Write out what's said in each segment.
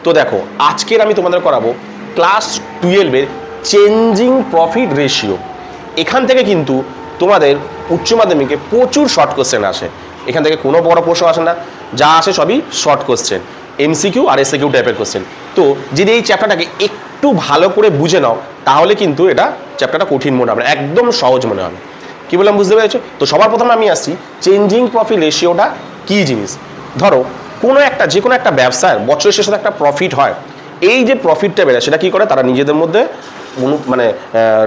তো দেখো আজকের আমি তোমাদের করাবো ক্লাস 12-এর চেঞ্জিং প্রফিট রেশিও। এখান থেকে কিন্তু তোমাদের উচ্চ মাধ্যমিকে প্রচুর শর্ট কোশ্চেন আসে, এখান থেকে কোনো বড় প্রশ্ন আসে না, যা আসে সবই শর্ট কোশ্চেন, এমসিকিউ আর এসএকিউ টাইপের কোশ্চেন। তো যদি এই চ্যাপ্টারটাকে একটু ভালো করে বুঝে নাও তাহলে কিন্তু এটা চ্যাপ্টারটা কঠিন মনে হবে, একদম সহজ মনে হবে। কি বললাম বুঝতে পেরেছো? তো সবার প্রথমে আমি আসছি চেঞ্জিং প্রফিট রেশিওটা কী জিনিস। ধরো যে কোনো একটা ব্যবসার বছরের শেষে একটা প্রফিট হয়, এই যে প্রফিটটা বেড়ে সেটা কি করে তারা নিজেদের মধ্যে মানে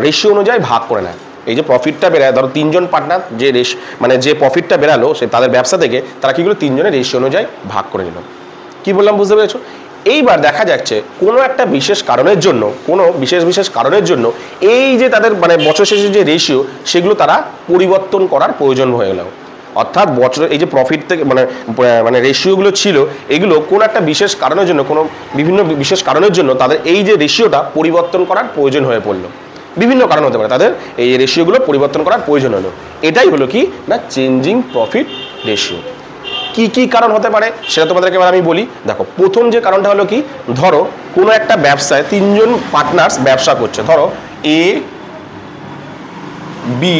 রেশিও অনুযায়ী ভাগ করে নেয়। এই যে প্রফিটটা বেড়ায়, ধরো তিনজন পার্টনার যে প্রফিটটা বেরালো সে তাদের ব্যবসা থেকে তারা কি করলো তিনজনের রেশিও অনুযায়ী ভাগ করে নিল। কি বললাম বুঝতে পেরেছো? এইবার দেখা যাচ্ছে কোনো একটা বিশেষ কারণের জন্য এই যে তাদের মানে বছর শেষে যে রেশিও সেগুলো তারা পরিবর্তন করার প্রয়োজন হয়ে গেল। অর্থাৎ বছরের এই যে প্রফিট থেকে মানে রেশিওগুলো ছিল এগুলো কোনো একটা বিশেষ কারণের জন্য বিভিন্ন বিশেষ কারণের জন্য তাদের এই যে রেশিওটা পরিবর্তন করার প্রয়োজন হয়ে পড়লো। বিভিন্ন কারণ হতে পারে তাদের এই রেশিওগুলো পরিবর্তন করার প্রয়োজন হলো। এটাই হলো কি না চেঞ্জিং প্রফিট রেশিও। কি কি কারণ হতে পারে সেটা তোমাদেরকে এবার আমি বলি। দেখো প্রথম যে কারণটা হলো কি, ধরো কোনো একটা ব্যবসায় তিনজন পার্টনার্স ব্যবসা করছে, ধরো এ বি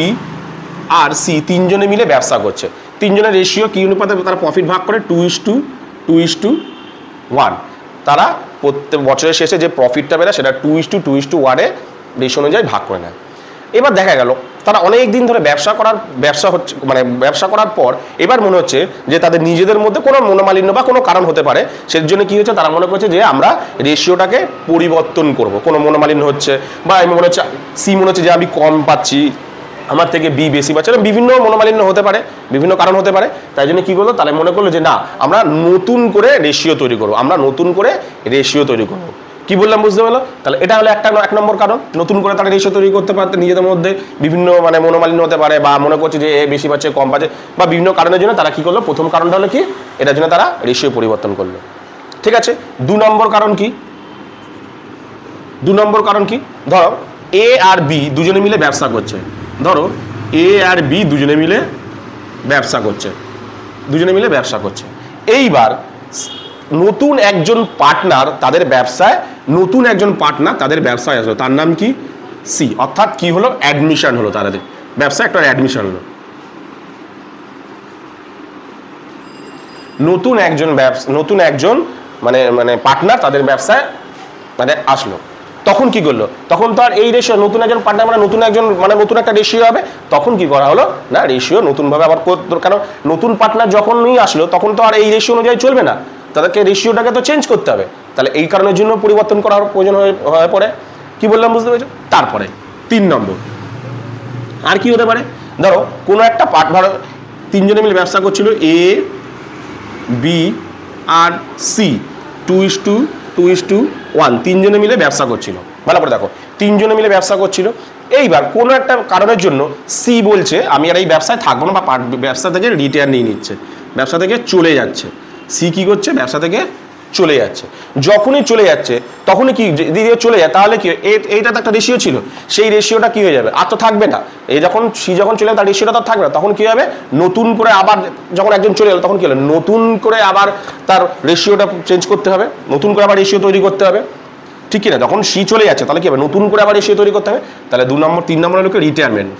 আর সি তিনজনে মিলে ব্যবসা করছে। তিনজনের রেশিও কি অনুপাতে তারা প্রফিট ভাগ করে 2:1। তারা প্রত্যেক বছরের শেষে যে প্রফিটটা বেরোয় সেটা 2:1 রেশিও অনুযায়ী ভাগ করে নেয়। এবার দেখা গেল তারা অনেক দিন ধরে ব্যবসা করার পর এবার মনে হচ্ছে যে তাদের নিজেদের মধ্যে কোনো মনোমালিন্য বা কোনো কারণ হতে পারে, সেই জন্য কি হচ্ছে তারা মনে করছে যে আমরা রেশিওটাকে পরিবর্তন করব। কোনো মনোমালিন্য হচ্ছে বা মনে হচ্ছে সি মনে হচ্ছে যে আমি কম পাচ্ছি, আমার থেকে বি বেশি পাচ্ছে, বিভিন্ন মনোমালিন্য হতে পারে, বিভিন্ন কারণ হতে পারে। তাই জন্য কি করলো তাহলে মনে করলো যে না আমরা নতুন করে রেশিও তৈরি করবো। কি বললাম বুঝতে পারলো? তাহলে এটা হলো এক নম্বর কারণ, নতুন করে তারা রেশিও তৈরি করতে পারতে নিজেদের মধ্যে বিভিন্ন মানে মনোমালিন্য হতে পারে বা মনে করছে যে এ বেশি পাচ্ছে কম পাচ্ছে বা বিভিন্ন কারণের জন্য তারা কি করলো, প্রথম কারণটা হলো কি এটার জন্য তারা রেশিও পরিবর্তন করলো। ঠিক আছে, 2 নম্বর কারণ কি, ধরো এ আর বি দুজনে মিলে ব্যবসা করছে। এইবার নতুন একজন পার্টনার তাদের ব্যবসায় আসলো, তার নাম কি সি। অর্থাৎ কি হলো, অ্যাডমিশন হলো, তাদের ব্যবসায় একটা অ্যাডমিশন হলো। নতুন একজন মানে পার্টনার তাদের ব্যবসায় আসলো। তখন কি করলো, তখন তো আর এই রেশিও নতুন একজন পার্টনার নতুন একটা রেশিও হবে। তখন কি করা হলো না রেশিও নতুনভাবে আবার, কারণ নতুন পার্টনার যখনই আসলো তখন তো আর এই রেশিও অনুযায়ী চলবে না, তাদেরকে রেশিওটাকে তো চেঞ্জ করতে হবে। তাহলে এই কারণের জন্য পরিবর্তন করার প্রয়োজন হয়ে পড়ে। কি বললাম বুঝতে পেরেছো? তারপরে 3 নম্বর আর কি হতে পারে, ধরো কোনো একটা পার্টনার তিনজনে মিলে ব্যবসা করছিল এ বি আর সি 2:1 তিনজনে মিলে ব্যবসা করছিল। ভালো করে দেখো, তিনজনে মিলে ব্যবসা করছিল। এইবার কোনো একটা কারণের জন্য সি বলছে আমি আর এই ব্যবসায় থাকবো না, বা ব্যবসা থেকে রিটায়ার নিয়ে নিচ্ছে, ব্যবসা থেকে চলে যাচ্ছে। সি কি করছে, ব্যবসা থেকে চলে যাচ্ছে। যখনই চলে যাচ্ছে তখনই কি যদি চলে যায় তাহলে কি এইটা তো একটা রেশিও ছিল, সেই রেশিওটা কি হয়ে যাবে, আর তো থাকবে না। সি যখন চলে তার রেশিওটা তো থাকবে না, তখন কি হবে নতুন করে আবার যখন একজন চলে গেল তখন কি হলো নতুন করে আবার তার রেশিওটা চেঞ্জ করতে হবে, নতুন করে আবার রেশিও তৈরি করতে হবে। ঠিক কি না? যখন সি চলে যাচ্ছে তাহলে কি হবে নতুন করে আবার রেশিও তৈরি করতে হবে। তাহলে 3 নম্বর হলো রিটায়ারমেন্ট।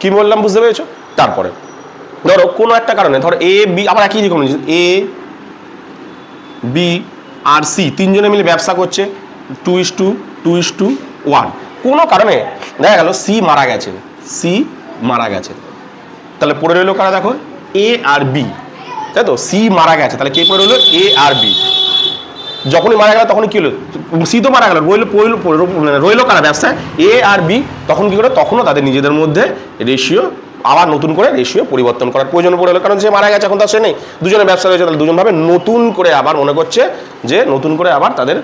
কি বললাম বুঝতে পেরেছো? তারপরে ধরো কোনো একটা কারণে ধরো এ বি আবার একই রকম, এ বি আর সি তিনজনে মিলে ব্যবসা করছে 2:1। কোনো কারণে দেখা গেল সি মারা গেছে, তাহলে পড়ে রইলো কারা, দেখো এ আর বি, তাই তো সি মারা গেছে, তাহলে কে পড়ে রইলো এ আর বি। যখনই মারা গেল তখন কি হলো, সি তো মারা গেল, রইলো কারা ব্যবসায় এ আর বি। তখন কি করে, তখনও তাদের নিজেদের মধ্যে রেশিও আবার নতুন করে রেশিও পরিবর্তন করার প্রয়োজন পড়ে গেলো, কারণ যে মারা গেছে এখন তো সে নেই, দুজনের ব্যবসা রয়েছে, তাহলে দুজন ভাবে নতুন করে আবার মনে করছে যে নতুন করে আবার তাদের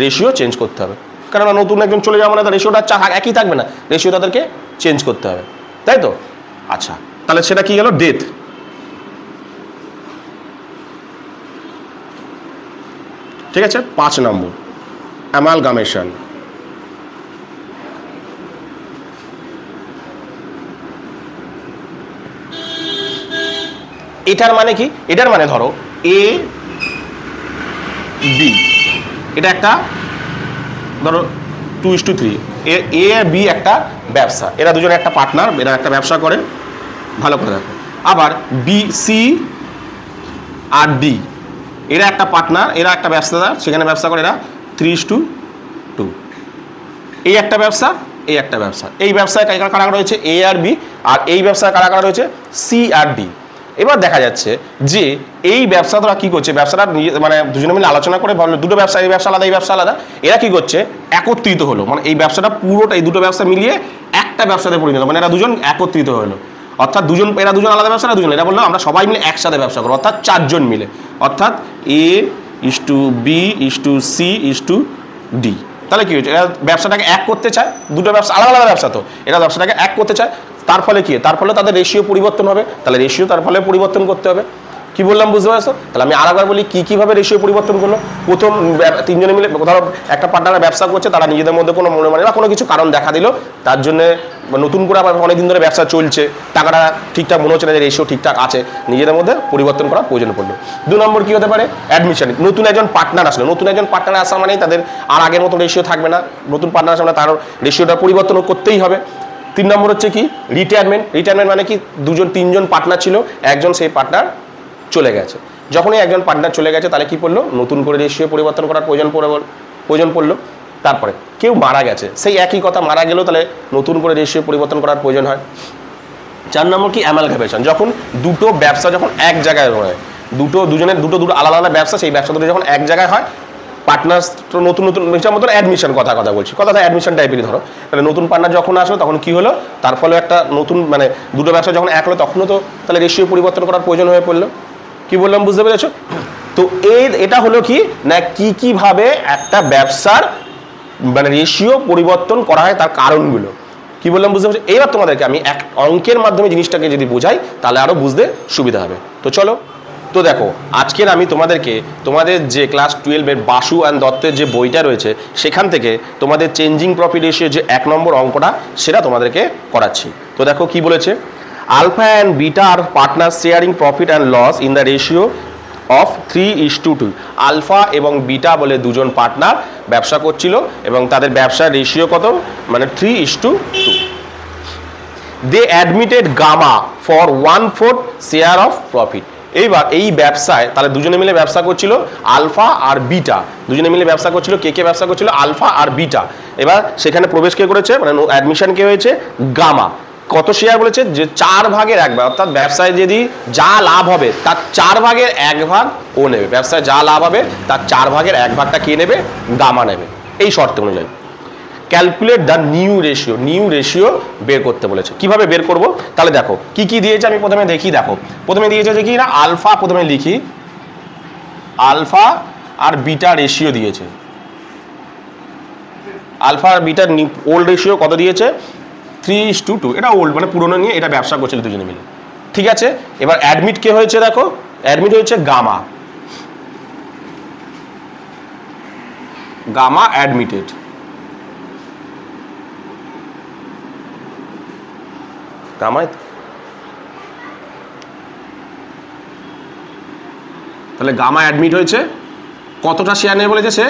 রেশিও চেঞ্জ করতে হবে, কারণ নতুন একজন চলে যাওয়া মানে তার রেশিওটা একই থাকবে না, রেশিও তাদেরকে চেঞ্জ করতে হবে, তাই তো? আচ্ছা, তাহলে সেটা কি গেল, ডেথ। ঠিক আছে, 5 নম্বর অ্যামালগামেশন। এটার মানে কি, এটার মানে ধরো এ বি, এটা একটা ধরো 2:3, এ আর বি একটা ব্যবসা, এরা দুজনে একটা পার্টনার, এরা একটা ব্যবসা করে, ভালো করে দেখো। আবার বি সি আর ডি, এরা একটা পার্টনার, এরা একটা ব্যবসাদার, সেখানে ব্যবসা করে এরা 3:2, এই একটা ব্যবসা, এই একটা ব্যবসা, এই ব্যবসায় কারা কারা রয়েছে এ আর বি, আর এই ব্যবসায় কারা কারা রয়েছে সি আর ডি। এবার দেখা যাচ্ছে যে এই ব্যবসাটা কি করছে, ব্যবসাটা মানে দুজনে মিলে আলোচনা করে ভাবলো দুটো ব্যবসা, এই ব্যবসা আলাদা এই ব্যবসা আলাদা, এরা কি করছে একত্রিত হলো, মানে এই ব্যবসাটা পুরোটা এই দুটো ব্যবসা মিলিয়ে একটা ব্যবসাতে পরিণত, মানে এরা দুজন একত্রিত হলো, অর্থাৎ এরা দুজন আলাদা ব্যবসা, দুজন এরা বললো আমরা সবাই মিলে একসাথে ব্যবসা করবো, অর্থাৎ 4 জন মিলে, অর্থাৎ A:B:C:D। তাহলে কি হয়েছে, এরা ব্যবসাটাকে এক করতে চায়, দুটো ব্যবসা আলাদা আলাদা ব্যবসা, তো এরা ব্যবসাটাকে এক করতে চায়, তার ফলে কি, তার ফলে তাদের রেশিও পরিবর্তন হবে, তাহলে রেশিও তার ফলে পরিবর্তন করতে হবে। কি বললাম বুঝতে পারছো? তাহলে আমি আরেকবার বলি কিভাবে রেশিও পরিবর্তন করলো। প্রথম 3 জনে মিলে ধরো একটা পার্টনার ব্যবসা করছে, তারা নিজেদের মধ্যে কোনো মনে মানে বা কোনো কিছু কারণ দেখা দিল, তার জন্য নতুন করে আবার অনেকদিন ধরে ব্যবসা চলছে, টাকাটা ঠিকঠাক মনে হচ্ছে না যে রেশিও ঠিকঠাক আছে, নিজেদের মধ্যে পরিবর্তন করার প্রয়োজন পড়লো। 2 নম্বর কি হতে পারে, অ্যাডমিশন, নতুন একজন পার্টনার আসলো, নতুন একজন পার্টনার আসা মানেই তাদের আর আগের মতো রেশিও থাকবে না, নতুন পার্টনার আসলে তার রেশিওটা পরিবর্তন করতেই হবে। 3 নম্বর হচ্ছে কি রিটায়ারমেন্ট, রিটায়ারমেন্ট মানে কি 2-3জন পার্টনার ছিল, একজন সেই পার্টনার চলে গেছে, যখনই একজন পার্টনার চলে গেছে তাহলে কি পড়লো, নতুন করে রেশিও পরিবর্তন করার প্রয়োজন পড়লো। তারপরে কেউ মারা গেছে, সেই একই কথা, মারা গেলেও তাহলে নতুন করে রেশিও পরিবর্তন করার প্রয়োজন হয়। 4 নম্বর কি অ্যামালগামেশন, যখন দুটো ব্যবসা যখন এক জায়গায় হয়, দুজনের দুটো আলাদা আলাদা ব্যবসা, সেই ব্যবসা দুটো যখন এক জায়গায় হয়, পার্টনার নতুন মতন অ্যাডমিশন কথা বলছি, কথাটা অ্যাডমিশন টাইপেরই ধরো, তাহলে নতুন পার্টনার যখন আসলো তখন কি হলো, তার ফলে একটা নতুন মানে দুটো ব্যবসা যখন এক হলো তখনও তো তাহলে রেশিও পরিবর্তন করার প্রয়োজন হয়ে পড়লো। কি বললাম বুঝতে পেরেছো? তো এটা হলো কি না, কিভাবে একটা ব্যবসার মানে রেশিও পরিবর্তন করা হয় তার কারণগুলো, কি বললাম বুঝতে পারছো? এইবার তোমাদেরকে আমি এক অঙ্কের মাধ্যমে জিনিসটাকে যদি বোঝাই তাহলে আরো বুঝতে সুবিধা হবে। তো চলো, তো দেখো আজকের আমি তোমাদেরকে তোমাদের যে ক্লাস 12-এর বাসু অ্যান্ড দত্তের যে বইটা রয়েছে সেখান থেকে তোমাদের চেঞ্জিং প্রফিট রেশিও যে 1 নম্বর অঙ্কটা সেটা তোমাদেরকে করাচ্ছি। তো দেখো কি বলেছে, alpha and beta are partner sharing profit and loss in the ratio of 3:2। Alpha এবং বিটা বলে দুজন পার্টনার ব্যবসা করছিল এবং তাদের ব্যবসার রেশিও কত, মানে 3:2। They admitted Gama for 1/4 share of profit. এইবার এই ব্যবসায় তাহলে দুজনে মিলে ব্যবসা করছিল আলফা আর বিটা, দুজনে মিলে ব্যবসা করছিল, কে ব্যবসা করছিল, আলফা আর বিটা। এবার সেখানে প্রবেশ কে করেছে, মানে অ্যাডমিশন কে হয়েছে, গামা। কত শেয়ার বলেছে, যে 4/1, অর্থাৎ ব্যবসায় যদি যা লাভ হবে তার 4/1 ও নেবে, ব্যবসায় যা লাভ হবে তার 4/1 কে নেবে, গামা নেবে, এই শর্ত অনুযায়ী। ক্যালকুলেট দ্য নিউ রেশিও বের করতে বলেছে। কিভাবে বের করব, তাহলে দেখো কি কি দিয়েছে আমি প্রথমে দেখি। দেখো প্রথমে দিয়েছে যে কি না, আলফা, প্রথমে লিখি আলফা আর বিটা রেশিও দিয়েছে, আলফা আর বিটার ওল্ড রেশিও কত দিয়েছে, 3:2। এটা ওল্ড মানে পুরনো নিয়ে এটা ব্যবসা করছিল দুজনে মিলে, ঠিক আছে। এবার অ্যাডমিট কে হয়েছে, দেখো অ্যাডমিট হয়েছে গামা, গামা অ্যাডমিটেড। তাহলে গামা অ্যাডমিট হয়েছে, কতটা শেয়ার নেবে বলেছে, সে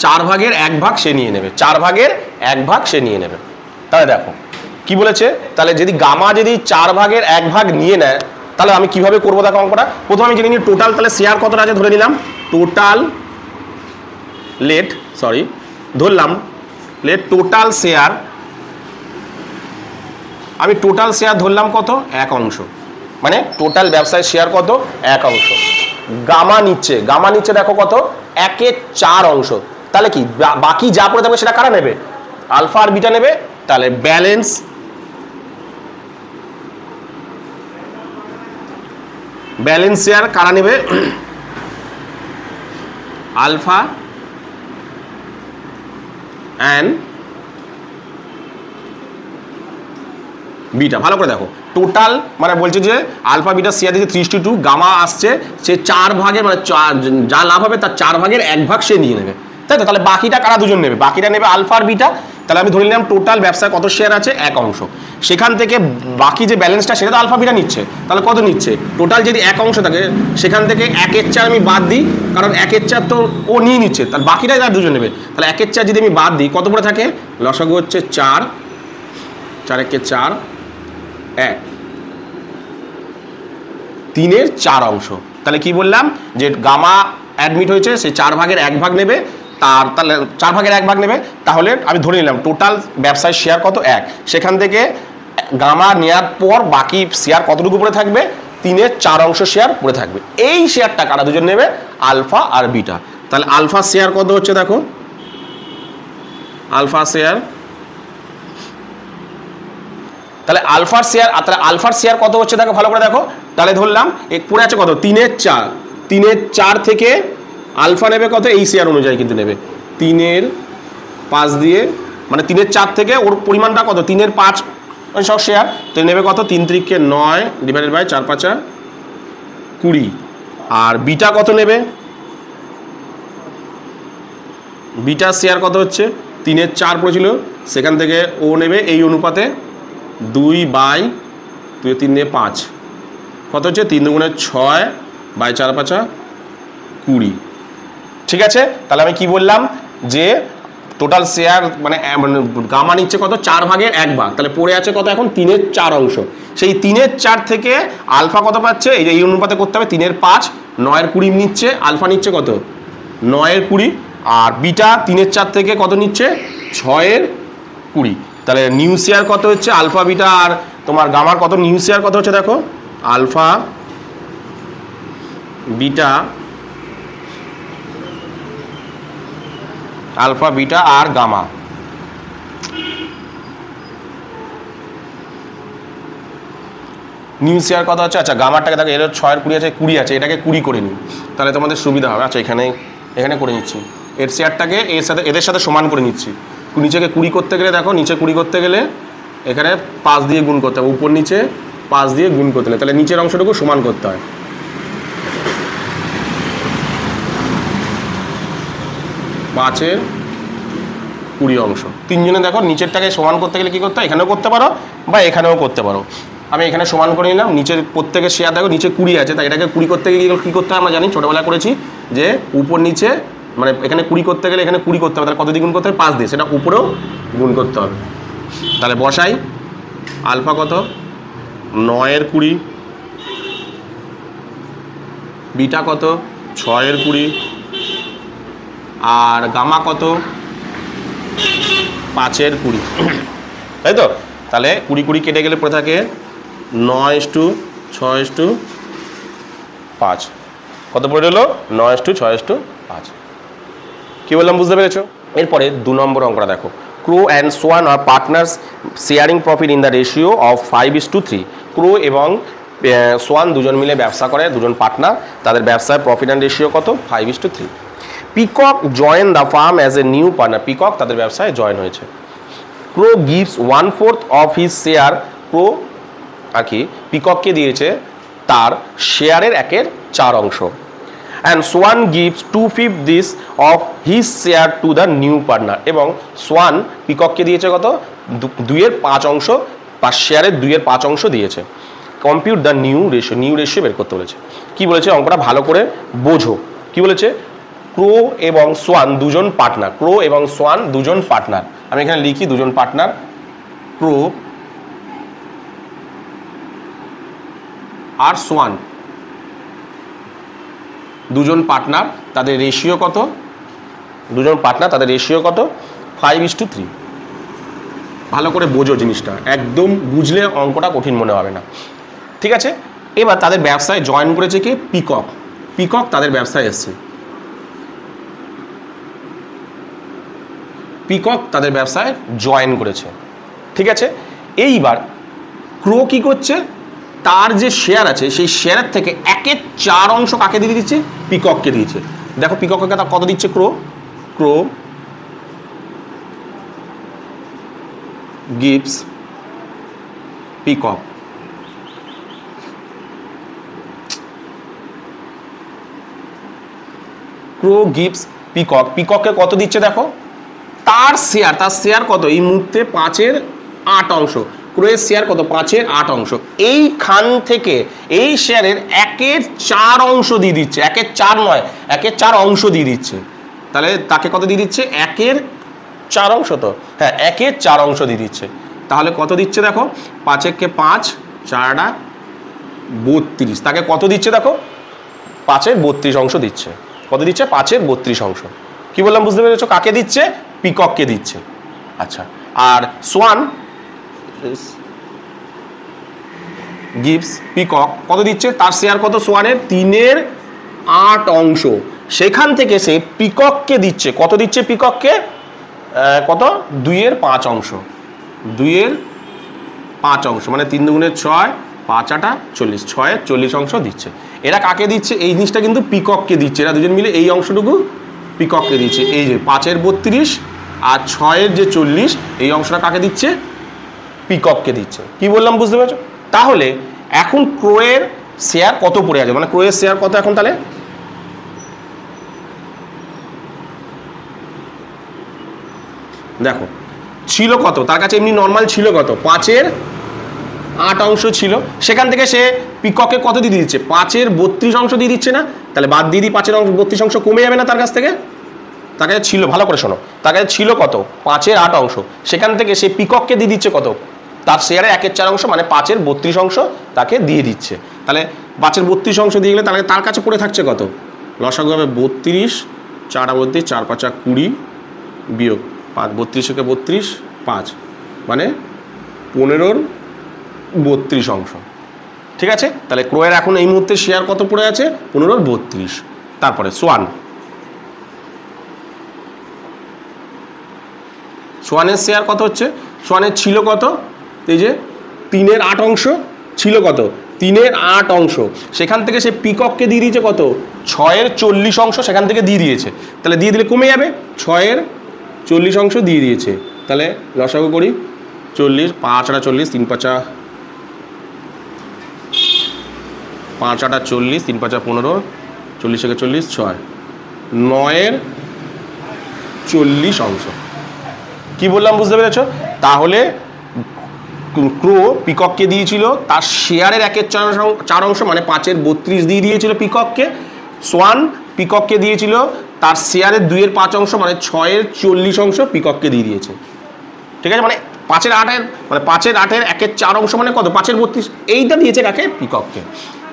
4/1 সে নিয়ে নেবে, 4/1 সে নিয়ে নেবে। তাহলে দেখো কি বলেছে, তাহলে যদি গামা যদি 4/1 নিয়ে নেয় তাহলে আমি কিভাবে করবো দেখো অঙ্কটা। প্রথমে আমি জেনে নিই টোটাল, তাহলে শেয়ার কতটা আছে ধরে নিলাম, টোটাল শেয়ার, আমি টোটাল শেয়ার ধরলাম কত, 1 অংশ, মানে টোটাল ব্যবসায় শেয়ার কত, 1 অংশ। গামা নিচ্ছে দেখো কত, 1/4 অংশ। তাহলে কি বাকি যা পড়ে থাকবে সেটা কারা নেবে, আলফা আর বিটা নেবে। তাহলে ব্যালেন্স শেয়ার কারা নেবে, আলফা অ্যান্ড বিটা। ভালো করে দেখো, টোটাল মানে বলছে যে আলফা বিটা শেয়ার দিচ্ছে 3:2, গামা আসছে সে 4/, মানে যা লাভ হবে তার 4/1 সে নিয়ে নেবে, তাই তো। তাহলে বাকিটা কারা দুজন নেবে, বাকিটা নেবে আলফা আর বিটা। তাহলে আমি ধরে নিলাম টোটাল ব্যবসায় কত শেয়ার আছে, 1 অংশ। সেখান থেকে বাকি যে ব্যালেন্সটা সেটা তো আলফা বিটা নিচ্ছে, তাহলে কত নিচ্ছে, টোটাল যদি 1 অংশ থাকে সেখান থেকে 1/4 আমি বাদ দিই, কারণ 1/4 তো ও নিয়ে নিচ্ছে, তাহলে বাকিটাই তার দুজন নেবে। তাহলে 1/4 যদি আমি বাদ দিই কত পড়ে থাকে, লসাগু হচ্ছে 4, 4 1, 3/4 অংশ। তাহলে কি বললাম যে গামা অ্যাডমিট হয়েছে, সে 4 ভাগের 1 ভাগ নেবে, তাহলে 4 ভাগের 1 ভাগ নেবে, তাহলে আমি ধরে নিলাম টোটাল ব্যবসায় শেয়ার কত, 1। সেখান থেকে গামা নেওয়ার পর বাকি শেয়ার কতটুকু পড়ে থাকবে, 3/4 অংশ শেয়ার পড়ে থাকবে। এই শেয়ারটা কারা দুজন নেবে, আলফা আর বিটা। তাহলে আলফা শেয়ার কত হচ্ছে দেখো, আলফা শেয়ার, তাহলে আলফার শেয়ার, তাহলে আলফার শেয়ার কত হচ্ছে দেখো, ভালো করে দেখো। তাহলে ধরলাম পড়ে আছে কত, 3/4, 3/4 থেকে আলফা নেবে কত, এই শেয়ার অনুযায়ী কিন্তু নেবে 3/5 দিয়ে, মানে 3/4 থেকে ওর পরিমাণটা কত, 3/5 সব শেয়ার, তো নেবে কত, 3 × 9 ডিভাইডেড বাই 4 × 5 = 20। আর বিটা কত নেবে, বিটা শেয়ার কত হচ্ছে, 3/4 পড়েছিল, সেখান থেকে ও নেবে এই অনুপাতে 2/3/5, কত হচ্ছে, 3 × 6 বাই 4 × 5 = 20। ঠিক আছে, তাহলে আমি কি বললাম যে টোটাল শেয়ার মানে গামা নিচ্ছে কত, 4 ভাগের 1 ভাগ, তাহলে পড়ে আছে কত এখন, 3/4 অংশ। সেই 3/4 থেকে আলফা কত পাচ্ছে, এই অনুপাতে করতে হবে, 3/5, 9/20 নিচ্ছে, আলফা নিচ্ছে কত, 9/20, আর বিটা 3/4 থেকে কত নিচ্ছে, 6/20। তাহলে নিউ শেয়ার কত হচ্ছে, আলফা বিটা আর তোমার গামার কত, নিউ শেয়ার কত হচ্ছে দেখো, আলফা বিটা, আলফা বিটা আর গামা, নিউ শেয়ার কত হচ্ছে, আচ্ছা গামারটাকে দেখো, এর 6/20 আছে, 20 আছে, এটাকে 20 করে নিই, তাহলে তোমাদের সুবিধা হবে। আচ্ছা এখানে করে নিচ্ছি, এর শেয়ারটাকে এদের সাথে সমান করে নিচ্ছি। নিচেকে 20 করতে গেলে দেখো, নিচে 20 করতে গেলে এখানে 5 দিয়ে গুণ করতে হবে, উপর নিচে 5 দিয়ে গুণ করতে হবে, তাহলে নিচের অংশটুকু সমান করতে হয়। 5/20 অংশ, তিনজনে দেখো নিচেরটাকে সমান করতে গেলে কি করতে হয়, এখানেও করতে পারো বা এখানেও করতে পারো। আমি এখানে সমান করে নিলাম, নিচের প্রত্যেকের শেয়ার দেখো নিচে 20 আছে, তাই এটাকে 20 করতে গিয়ে কী করতে হয় আমরা জানি, ছোটোবেলা করেছি যে উপর নিচে, মানে এখানে 20 করতে গেলে এখানে 20 করতে হবে, তাহলে কত দিয়ে গুণ করতে হবে, 5 দিয়ে, সেটা উপরেও গুণ করতে হবে। তাহলে বসাই, আলফা কত, 9/20, বিটা কত, 6/20, আর গামা কত, 5/20, তাই তো। তাহলে 20 কেটে গেলে পড়ে থাকে 9/6/5, কত পড়ে হলো, 9/6/5। কি বললাম বুঝতে পেরেছো? এরপরে 2 নম্বর অঙ্কটা দেখো, crow and swan are partners sharing profit in the ratio of 5:3। Crow এবং সোয়ান দুজন মিলে ব্যবসা করে, দুজন পার্টনার, তাদের ব্যবসায় প্রফিট অ্যান্ড রেশিও কত, 5:3। Peacock join the firm as a new partner, peacock তাদের ব্যবসায় জয়েন হয়েছে। Crow gives 1/4 of his share, crow আর কি পিকককে দিয়েছে তার শেয়ারের 1/4 অংশ। And swan gives 2/5 this of his share to the new partner, এবং সোয়ান পিকককে দিয়েছে কত, 2/5 অংশ, বা শেয়ারের 2/5 অংশ দিয়েছে। Compute the new ratio, new ratio বের করতে বলেছে। কি বলেছে অঙ্কটা ভালো করে বোঝো। কি বলেছে, ক্রো এবং সোয়ান দুজন পার্টনার, ক্রো এবং সোয়ান দুজন পার্টনার, আমি এখানে লিখি দুজন পার্টনার, ক্রো আর সোয়ান দুজন পার্টনার, তাদের রেশিও কত, দুজন পার্টনার তাদের রেশিও কত, 5:3। ভালো করে বোঝো জিনিসটা, একদম বুঝলে অঙ্কটা কঠিন মনে হবে না। ঠিক আছে, এবার তাদের ব্যবসায় জয়েন করেছে কি, পিকক, পিকক তাদের ব্যবসায় এসছে, পিকক তাদের ব্যবসায় জয়েন করেছে। ঠিক আছে, এইবার ক্রো কি করছে, তার যে শেয়ার আছে সেই শেয়ারের থেকে 1/4 অংশ কাকে দিয়ে দিচ্ছে, পিকককে দিয়েছে। দেখো পিকককে তার কত দিচ্ছে, ক্রো, ক্রো গিভস পিকক, ক্রো গিভস পিকক, পিকককে কত দিচ্ছে দেখো, তার তার শেয়ার কত এই মুহূর্তে 5/8 ক্রোয়ের শেয়ার কত 5/8 এইখান থেকে এই শেয়ারের 1/4 অংশ দিয়ে দিচ্ছে, 1/4 নয় 1/4 অংশ দিয়ে দিচ্ছে। তাহলে তাকে কত দিয়ে দিচ্ছে 1/4 অংশ, তো হ্যাঁ 1/4 অংশ দিয়ে দিচ্ছে। তাহলে কত দিচ্ছে দেখো 5/5 4 32, তাকে কত দিচ্ছে দেখো 5/32 অংশ দিচ্ছে। কত দিচ্ছে 5/32 অংশ। কি বললাম বুঝতে পেরেছো? কাকে দিচ্ছে? পিকককে দিচ্ছে। আচ্ছা, আর সোয়ান গিভস পিকক কত দিচ্ছে? তার শেয়ার কত সোয়ানের 3/8 অংশ, সেখান থেকে সে পিকককে দিচ্ছে কত দিচ্ছে? পিকককে কত 2/5 অংশ, 2/5 অংশ মানে 3 দুগুণে 6 5/8 40, 6/40 অংশ দিচ্ছে। এরা কাকে দিচ্ছে? এই জিনিসটা কিন্তু পিকককে দিচ্ছে। এরা দুজন মিলে এই অংশটুকু পিকককে দিচ্ছে। এই যে 5/32 আর 6/40 এই অংশটা কাকে দিচ্ছে? পিকককে দিচ্ছে। কি বললাম বুঝতে পেরেছো? তাহলে এখন ক্রোয়ের শেয়ার কত পড়ে আছে, মানে ক্রোয়ের শেয়ার কত এখন? তাহলে দেখো ছিল কত তার কাছে, এমনি নর্মাল ছিল কত 5/8 অংশ ছিল, সেখান থেকে সে পিককে কত দিয়ে দিচ্ছে 5/32 অংশ দিয়ে দিচ্ছে না? তাহলে বাদ দিয়ে দিই 5/32 অংশ কমে যাবে না তার কাছ থেকে? তার কাছে ছিল, ভালো করে শোনো, তার কাছে ছিল কত 5/8 অংশ, সেখান থেকে সে পিককে দিয়ে দিচ্ছে কত তার শেয়ারে 1/4 অংশ মানে 5/32 অংশ তাকে দিয়ে দিচ্ছে। তাহলে 5/32 অংশ দিয়ে গেলে তাহলে তার কাছে পড়ে থাকছে কত? লসাগু হবে 32, 4 32, 4 5 20 বিয়োগ 5, 32 থেকে 32 5 মানে 15/32 অংশ। ঠিক আছে, তাহলে ক্রোয়ের এখন এই মুহূর্তে শেয়ার কত পড়ে আছে 15/32। তারপরে সোয়ানের শেয়ার কত হচ্ছে? সোয়ানের ছিল কত? এই যে 3/8 অংশ ছিল কত 3/8 অংশ, সেখান থেকে সে পিককে দিয়ে দিয়েছে কত 6/40 অংশ, সেখান থেকে দিয়ে দিয়েছে। তাহলে দিয়ে দিলে কমে যাবে, 6/40 অংশ দিয়ে দিয়েছে। তাহলে লসাগু করি 40, 5 8 40, 3 5 5 8 40, 3 5 15, 40 থেকে 40 6, 9/40 অংশ। কি বললাম বুঝতে পেরেছ? তাহলে ক্রো পিককে দিয়েছিল তার শেয়ারের 1/4 অংশ মানে 5/32 দিয়ে দিয়েছিল পিককে। সোয়ান পিককে দিয়েছিল তার শেয়ারের 2/5 অংশ মানে 6/40 অংশ পিককে দিয়ে দিয়েছে। ঠিক আছে, মানে 5/8 মানে 5/8 1/4 অংশ মানে কত 5/32, এইটা দিয়েছে কাকে? পিককে।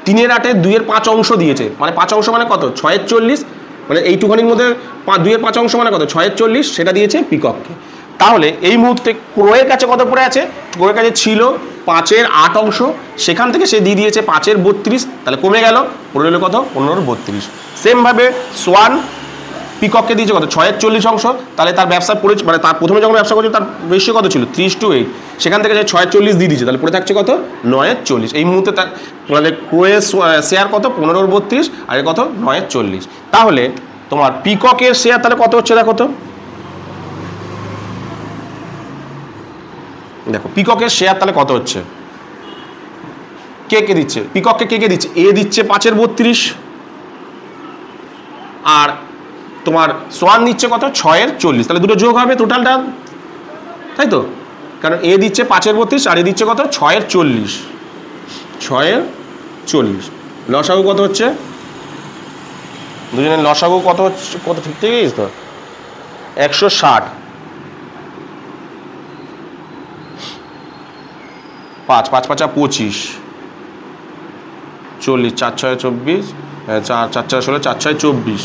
3/8 2/5 অংশ দিয়েছে, মানে 5 অংশ মানে কত 6/40, মানে এইটুখানির মধ্যে 2/5 অংশ মানে কত 6/40, সেটা দিয়েছে পিককে। তাহলে এই মুহূর্তে ক্রোয়ের কাছে কত পড়ে আছে? ক্রোয়ের কাছে ছিল 5/8 অংশ, সেখান থেকে সে দিয়ে দিয়েছে 5/32, তাহলে কমে গেল, পড়ে রইল কত 15/32। সেমভাবে সোয়ান পিককে দিয়েছে কত 6/40 অংশ, তাহলে তার ব্যবসা পড়ে মানে তার প্রথমে যখন ব্যবসা করছে তার রেশিও কত ছিল 3:8, সেখান থেকে সে 6/40 দিয়ে দিয়েছে, তাহলে পড়ে থাকছে কত 9/40। এই মুহূর্তে তার মানে ক্রোয়ের শেয়ার কত 15/32 আর কত 9/40। তাহলে তোমার পিককের শেয়ার তাহলে কত হচ্ছে দেখো তো, দেখো পিককের শেয়ার তাহলে কত হচ্ছে, কে কে দিচ্ছে পিককে, কে কে দিচ্ছে? এ দিচ্ছে 5/32 আর তোমার সোয়ান দিচ্ছে কত 6/40, তাহলে দুটো যোগ হবে টোটালটা, তাই তো? কারণ এ দিচ্ছে 5/32 আর এ দিচ্ছে কত 6/40, 6/40। লসাগু কত হচ্ছে? দুজনের লসাগু কত হচ্ছে? কত ঠিক ঠিক তো 160, 5 5 5 25, 40, 4 6 24, 4 4 4 16, 4 6 24,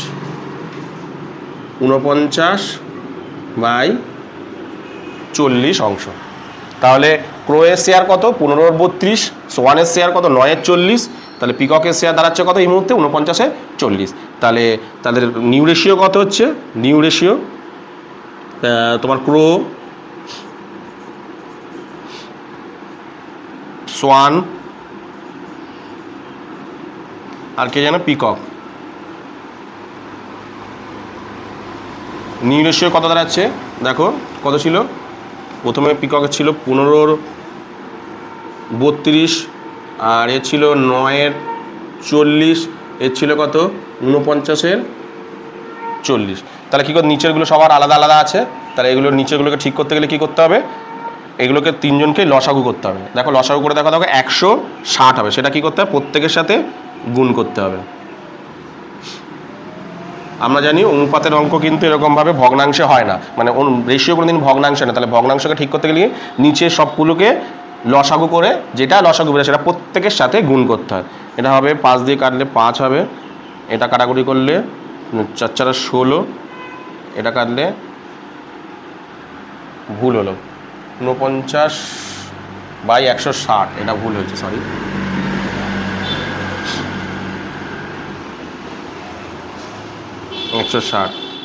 49/40 অংশ। তাহলে ক্রোয়ের শেয়ার কত 15/32, সোয়ানের শেয়ার কত 9/40, তাহলে পিককের শেয়ার দাঁড়াচ্ছে কত এই মুহূর্তে 49/40। তাহলে তাদের নিউ রেশিও কত হচ্ছে? নিউ রেশিও তোমার ক্রো, সোয়ান আর কে জানো পিকক, নিউ রেশিও কত দাঁড়াচ্ছে দেখো, কত ছিল? প্রথমে পিককের ছিল 15/32 আর এর ছিল 9/40, এর ছিল কত 49/40। তাহলে কী করে নিচেরগুলো সবার আলাদা আলাদা আছে, তাহলে এগুলোর নিচেগুলোকে ঠিক করতে গেলে কী করতে হবে, এগুলোকে তিনজনকে লসাগু করতে হবে। দেখো লসাগু করে দেখো 160 হবে, সেটা কী করতে হবে, প্রত্যেকের সাথে গুণ করতে হবে। আমরা জানি অনুপাতের অঙ্ক কিন্তু এরকমভাবে ভগ্নাংশে হয় না, মানে রেশিও কোনো দিন ভগ্নাংশে না। তাহলে ভগ্নাংশকে ঠিক করতে গেলে নিচে সবগুলোকে লসাগু করে যেটা লসাগু বেরোয় সেটা প্রত্যেকের সাথে গুণ করতে হয়। এটা হবে 5 দিয়ে কাটলে 5 হবে, এটা কাটাকুটি করলে 4 4 16, এটা কাটলে ভুল হলো 49/160, এটা ভুল হয়েছে, সরি।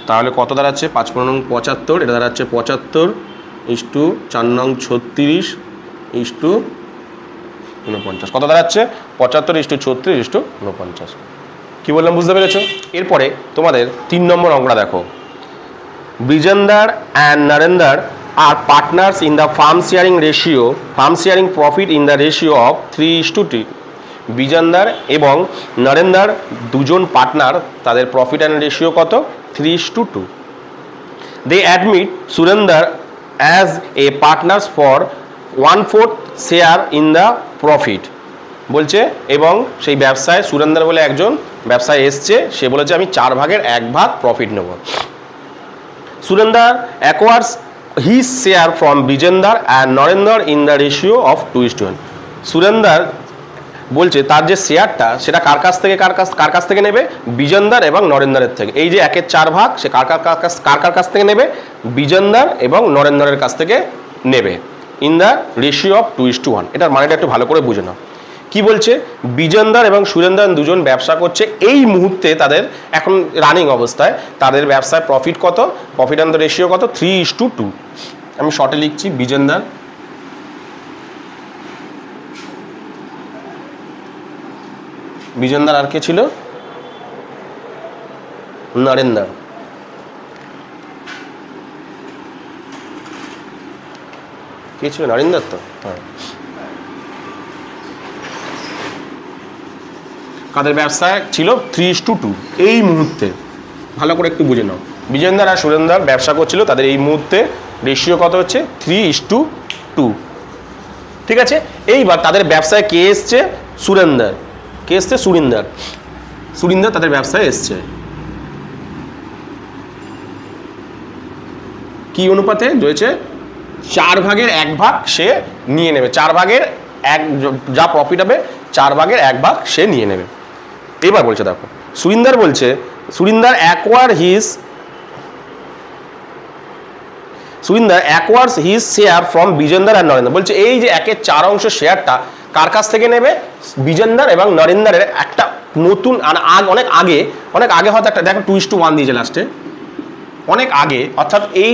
তাহলে কত দাঁড়াচ্ছে, 5 × 75, এটা দাঁড়াচ্ছে 75 = 4 × 36 = 49। কত দাঁড়াচ্ছে, 75 = 36 = 49। কী বললাম বুঝতে পেরেছো? এরপরে তোমাদের 3 নম্বর অঙ্কটা দেখো। Bijender and Narender are partners in the firm sharing profit in the ratio of 3:2। Bijender এবং নরেন্দর দুজন পার্টনার, তাদের প্রফিট অ্যান্ড রেশিও কত, 3:2। They admit Surender as a partners for 1/4 share in the profit. বলছে এবং সেই ব্যবসায় সুরেন্দর বলে একজন ব্যবসায় এসছে, সে বলেছে আমি 4 ভাগের 1 ভাগ প্রফিট নেব। Surender acquires his share from Bijender and Narender in the ratio of 2:1। Surender বলছে তার যে শেয়ারটা সেটা কার কাছ থেকে নেবে, বিজেন্দর এবং নরেন্দরের থেকে। এই যে 1/4 ভাগ সে কার কাছ থেকে নেবে, বিজেন্দর এবং নরেন্দরের কাছ থেকে নেবে, ইন দ্য রেশিও অফ 2:1। এটার মানেটা একটু ভালো করে বুঝে নাও। কি বলছে, বিজেন্দর এবং সুরেন্দর দুজন ব্যবসা করছে, এই মুহূর্তে তাদের এখন রানিং অবস্থায় তাদের ব্যবসায় প্রফিট কত, প্রফিট অ্যান্ড দ্য রেশিও কত, 3:2। আমি শর্টে লিখছি, বিজেন্দর আর কে ছিল, নরেন্দর। কে ছিল, নরেন্দর তো। হ্যাঁ, কাদের ব্যবসায় ছিল 3:2 এই মুহূর্তে, ভালো করে একটু বুঝে নাও। বিজেন্দর আর সুরেন্দর ব্যবসা করছিল, তাদের এই মুহূর্তে রেশিও কত হচ্ছে, 3:2। ঠিক আছে, এইবার তাদের ব্যবসায় কে এসছে, সুরেন্দর। কে এসছে, সুরিন্দর তাদের ব্যবসায় এসছে। কি অনুপাতে রয়েছে, 4 ভাগের 1 ভাগ সে নিয়ে নেবে, 4 ভাগের 1 যা প্রফিট হবে 4 ভাগের 1 ভাগ সে নিয়ে নেবে। এবার বলছে দেখো, সুরিন্দর বলছে Surinder acquires his share from Bijender and Narender. বলছে এই যে 1/4 অংশ শেয়ারটা কার কাছ থেকে নেবে, বিজেন্দর এবং নরেন্দরের একটা নতুন অনেক আগে হয়তো একটা দেখো 2:1 দিয়েছে লাস্টে, অনেক আগে, অর্থাৎ এই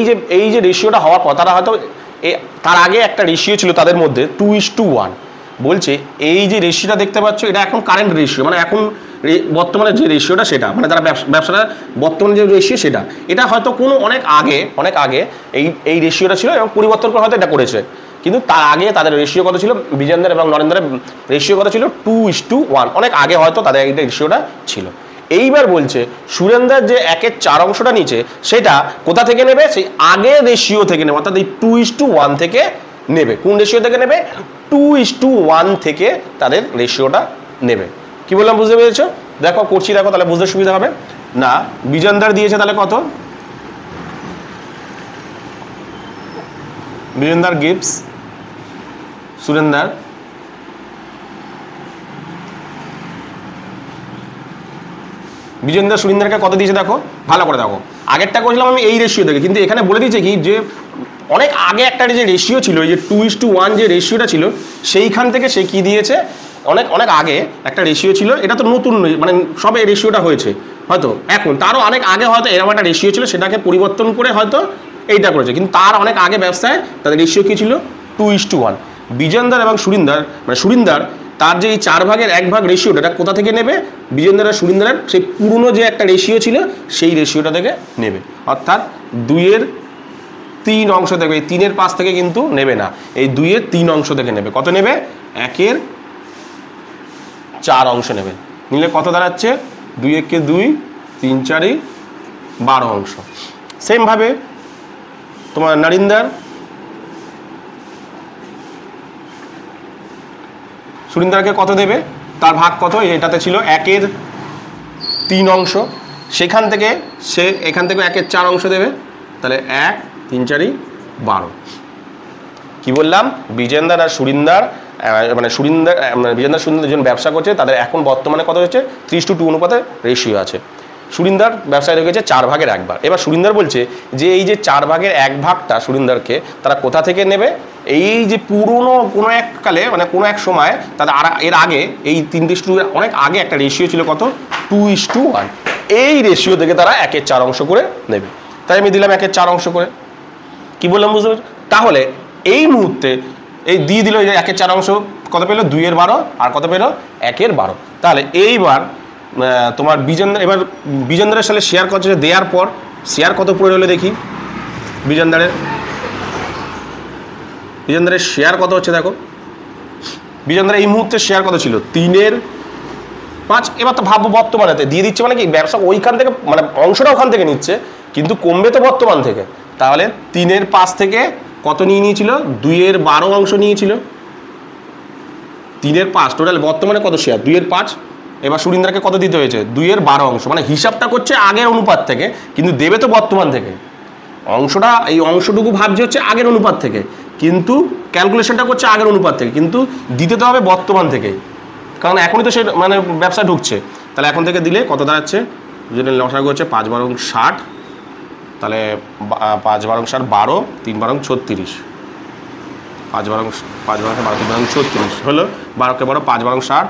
যে রেশিওটা হওয়ার পর তারা হয়তো তার আগে একটা রেশিও ছিল তাদের মধ্যে 2:1। বলছে এই যে রেশিওটা দেখতে পাচ্ছ এটা এখন কারেন্ট রেশিও, মানে এখন বর্তমানে যে রেশিওটা সেটা, মানে তারা ব্যবসাটা বর্তমানে যে রেশিও সেটা, এটা হয়তো কোনো অনেক আগে এই রেশিওটা ছিল এবং পরিবর্তন করে হয়তো এটা করেছে, কিন্তু তার আগে তাদের রেশিও কত ছিল, বিজেন্দর এবং নরেন্দ্রের রেশিও কত ছিল, 2:1। অনেক আগে হয়তো তাদের এই রেশিওটা ছিল। এইবার বলছে সুরেন্দর যে 1/4 অংশটা নিচে সেটা কোথা থেকে নেবে, সেই আগের রেশিও থেকে নেবে, অর্থাৎ এই 2:1 থেকে নেবে। কোন রেশিও থেকে নেবে, 2:1 থেকে তাদের রেশিওটা নেবে। কি বললাম বুঝতে পেরেছো? দেখো করছি, দেখো তাহলে বুঝতে সুবিধা হবে না। বিজেন্দর দিয়েছে তাহলে কত, বিজেন্দর গিভস সুরেন্দর সুরিন্দরকে কত দিয়েছে দেখো, ভালো করে দেখো। আগেরটা করেছিলাম আমি এই রেশিও থেকে, কিন্তু এখানে বলে দিয়েছে কি যে অনেক আগে একটা যে রেশিও ছিল, এই যে 2:1 যে রেশিওটা ছিল, সেইখান থেকে সে কি দিয়েছে, অনেক আগে একটা রেশিও ছিল, এটা তো নতুন মানে সবে এই রেশিওটা হয়েছে, হয়তো এখন তারও অনেক আগে হয়তো এরকম একটা রেশিও ছিল, সেটাকে পরিবর্তন করে হয়তো এইটা করেছে, কিন্তু তার অনেক আগে ব্যবসায় তাদের রেশিও কী ছিল, 2:1। বিজেন্দর এবং সুরিন্দর মানে সুরিন্দর তার যে এই 4 ভাগের 1 ভাগ রেশিওটা এটা কোথা থেকে নেবে, বিজেন্দর আর সুরিন্দরের সেই পুরনো যে একটা রেশিও ছিল সেই রেশিওটা থেকে নেবে, অর্থাৎ 2/3 অংশ থেকে, এই 3-এর পাশ থেকে কিন্তু নেবে না, এই 2/3 অংশ থেকে নেবে। কত নেবে, 1/4 অংশ নেবে। নিলে কত দাঁড়াচ্ছে, 2 × 2 = 3 × 4 = 12 অংশ। সেমভাবে তোমার নরিন্দর, সুরিন্দরকে কত দেবে, তার ভাগ কত, এটাতে ছিল 1/3 অংশ, সেখান থেকে সে এখান থেকে 1/4 অংশ দেবে, তাহলে 1 3 4 12। কি বললাম, বিজেন্দর আর সুরিন্দর মানে বিজেন্দর সুরিন্দর দুজন ব্যবসা করছে, তাদের এখন বর্তমানে কত হচ্ছে 3:2 অনুপাতে রেশিও আছে। সুরিন্দর ব্যবসায় রেখেছে 4 ভাগের 1 ভাগ। এবার সুরিন্দর বলছে যে এই যে 4 ভাগের 1 ভাগটা সুরিন্দরকে তারা কোথা থেকে নেবে, এই যে পুরনো কোনো এক কালে মানে কোনো এক সময় তাদের এর আগে এই 3:2 অনেক আগে একটা রেশিও ছিল কত 2:1, এই রেশিও থেকে তারা 1/4 অংশ করে নেবে। তাই আমি দিলাম 1/4 অংশ করে। কি বললাম বুঝতে পারছো? তাহলে এই মুহূর্তে এই দিয়ে দিল 1/4 অংশ, কত পেলো 2/12, আর কত পেলো 1/12। তাহলে এইবার তোমার এবার বিজেন্দ্রের সাথে শেয়ার কত দেওয়ার পর শেয়ার কত পড়ে হলো দেখি, বিজেন্দ্রের শেয়ার কত হচ্ছে দেখো, বিজেন্দ্রের এই মুহূর্তে শেয়ার কত ছিল 3/5। এবার তো ভাববো বর্তমানেতে দিয়ে দিচ্ছে মানে কি ব্যবসা ওইখান থেকে মানে অংশটা ওখান থেকে নিচ্ছে, কিন্তু কমবে তো বর্তমান থেকে। তাহলে 3/5 থেকে কত নিয়ে নিয়েছিল 2/12 অংশ নিয়েছিল, 3/5 টোটাল বর্তমানে কত শেয়ার 2/5। এবার সুরিন্দ্রকে কত দিতে হয়েছে 2/12 অংশ, মানে হিসাবটা করছে আগের অনুপাত থেকে, কিন্তু দেবে তো বর্তমান থেকে। অংশটা এই অংশটুকু ভাবছে হচ্ছে আগের অনুপাত থেকে, কিন্তু ক্যালকুলেশনটা করছে আগের অনুপাত থেকে, কিন্তু দিতে তো হবে বর্তমান থেকে, কারণ এখনই তো সে মানে ব্যবসা ঢুকছে। তাহলে এখন থেকে দিলে কত দাঁড়াচ্ছে, যদি লসাগু হচ্ছে 5×12 = 60, তাহলে 5×12 = 12, 3×12 = 36, 5×12 3×12 = 36 হলো 12কে 12 5×12 = 60,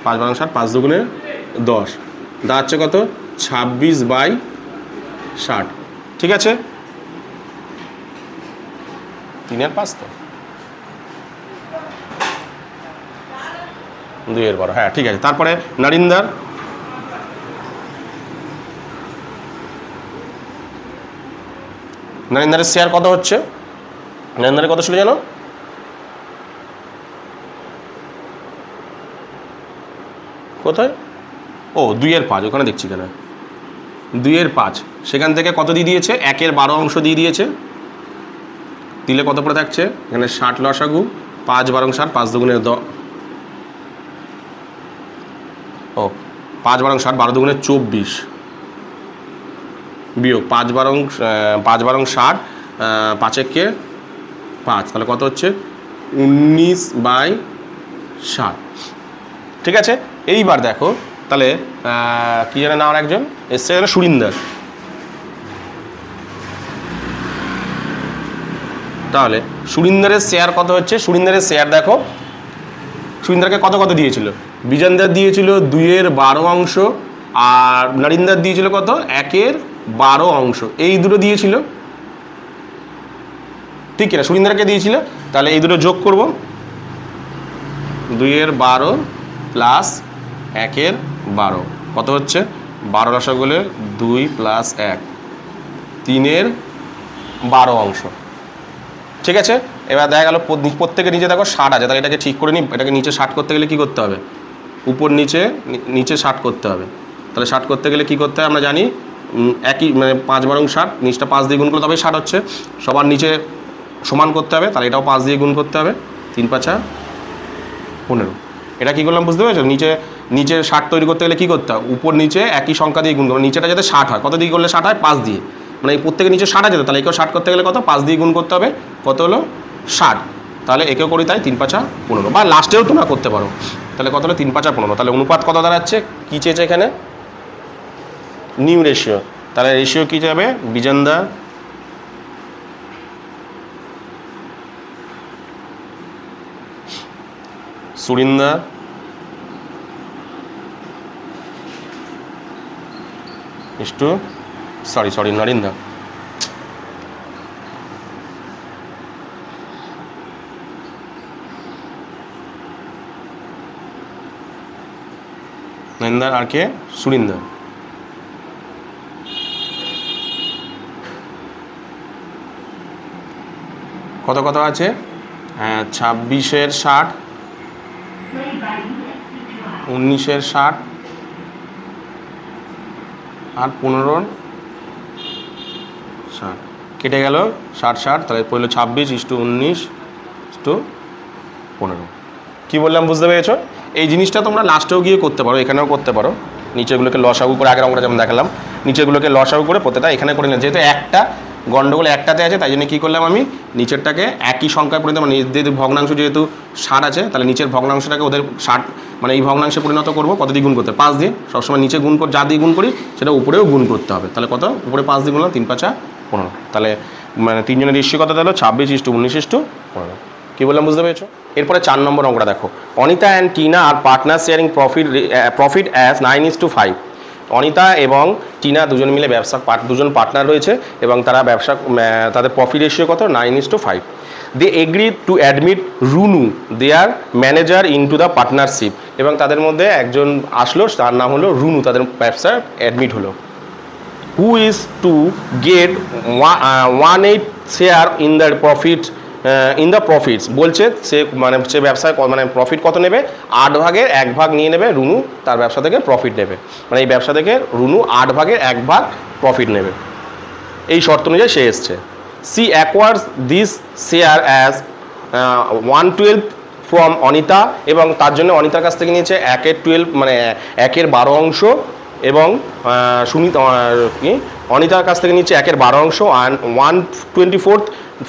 5×12 = 60, 5 × 2 = 10, দাঁড়াচ্ছে কত 26/60। ঠিক আছে, 3/5 তো 2/12, হ্যাঁ ঠিক আছে। তারপরে নরিন্দর, নরিন্দরের শেয়ার কত হচ্ছে, নরিন্দরের কত ছিল জানো, কোথায়, ও 2/5, ওখানে দেখছি কেন 2/5, সেখান থেকে কত দিয়ে দিয়েছে 1/12 অংশ দিয়ে দিয়েছে, দিলে কত পড়ে থাকছে এখানে 60 লসাগু, 5×12 = 60, 5 × 2 = 10, ও 5×12 = 60, 12 × 2 = 24, বিয়োগ 5×12 = 60, 5×1 = 5, তাহলে কত হচ্ছে 19/60। ঠিক আছে, এইবার দেখো তাহলে কি জানে না আর একজন এসছে যেন সুরিন্দর, তাহলে সুরিন্দরের শেয়ার কত হচ্ছে, সুরিন্দরের শেয়ার দেখো, সুরিন্দরকে কত কত দিয়েছিল, বিজেন্দর দিয়েছিল 2/12 অংশ, আর নরিন্দর দিয়েছিল কত 1/12 অংশ, এই দুটো দিয়েছিল, ঠিক কিনা, সুরিন্দরকে দিয়েছিল। তাহলে এই দুটো যোগ করব, 2/12 প্লাস 1/12 কত হচ্ছে 12 রসগোলে 2 + 1, 3/12 অংশ। ঠিক আছে, এবার দেখা গেল প্রত্যেকের নিচে দেখো 60 আছে, তাহলে এটাকে ঠিক করে নিই, এটাকে নিচে 60 করতে গেলে কী করতে হবে, উপর নিচে 60 করতে হবে। তাহলে 60 করতে গেলে কী করতে হবে আমরা জানি, একই মানে 5×12 = 60, নিচটা 5 দিয়ে গুণ করলে তবেই 60 হচ্ছে, সবার নিচে সমান করতে হবে, তাহলে এটাও 5 দিয়ে গুণ করতে হবে, 3×5 = 15। এটা কী করলাম বুঝতে পেরেছো, নিচে 60 তৈরি করতে গেলে কী করতে হবে, উপর নিচে একই সংখ্যা দিয়ে গুণ করবো, নিচেটা যাতে 60 হয়, কত দিয়ে করলে 60 হয় 5 দিয়ে, মানে এই প্রত্যেকের নিচে 60 যেত, তাহলে একেও 60 করতে গেলে কত 5 দিয়ে গুণ করতে হবে, কত হলো 60, তাহলে একেও করি তাই 3×5 = 15, বা লাস্টেও তোমরা করতে পারো। তাহলে কত হলো 3×5 = 15, তাহলে অনুপাত কত দাঁড়াচ্ছে, কী চেয়েছে এখানে নিউ রেশিও, তাহলে রেশিও কী যাবে বিজেন্দর, সুরিন্দর, নরিন্দর। নরিন্দর আর কে সুরিন্দর। কত কত আছে, 26-এর 60, 19-এর 60, আর 15-র 60, কেটে গেল 60, তাহলে পড়লো 26:19:15। কী বললাম বুঝতে পেরেছো? এই জিনিসটা তোমরা লাস্টেও গিয়ে করতে পারো, এখানেও করতে পারো। নিচেগুলোকে লসাগু করে, আগের অঙ্কটা যেমন দেখালাম, নিচেগুলোকে লসাগু করে প্রত্যেকটা এখানে করে নিলাম। যেহেতু একটা গন্ডগোল একটাতে আছে, তাই জন্য কী করলাম আমি নিচেরটাকে একই সংখ্যায় পরিণত, মানে যেহেতু ভগ্নাংশ যেহেতু 60 আছে, তাহলে নিচের ভগ্নাংশটাকে ওদের 60 মানে এই ভগ্নাংশে পরিণত করবো। কত দিয়ে গুণ করতে? 5 দিয়ে। সবসময় নিচে গুণ যা দিয়ে গুণ করি সেটা উপরেও গুণ করতে হবে। তাহলে কত? উপরে 5 দিয়ে গুণলাম, 3×5=15। তাহলে মানে তিনজনের রেশিও কত হলো? 26:19:15। কী বললাম বুঝতে পেরেছো? এরপরে 4 নম্বর অঙ্কটা দেখো। Anita and Tina are partner sharing profit as 9:5। Anita এবং টিনা দুজন মিলে দুজন পার্টনার রয়েছে এবং তারা তাদের প্রফিট রেশিও কত? 9:5। They agree to admit Runu their manager into the partnership. এবং তাদের মধ্যে একজন আসলো, তার নাম হলো রুনু, তাদের ব্যবসায় অ্যাডমিট হলো। Who is to get 1/8 share in the profits. বলছে সে ব্যবসায় মানে প্রফিট কত নেবে? 8/1 নিয়ে নেবে রুনু, তার ব্যবসা থেকে প্রফিট নেবে। মানে এই ব্যবসা থেকে রুনু 8/1 প্রফিট নেবে, এই শর্ত অনুযায়ী সে এসছে। C acquires this share as 1/12 from Anita, এবং তার জন্য অনিতার কাছ থেকে নিয়েছে 1/12 মানে 1/12 এবং অনিতার কাছ থেকে নিচ্ছে 1/12 আর 1/24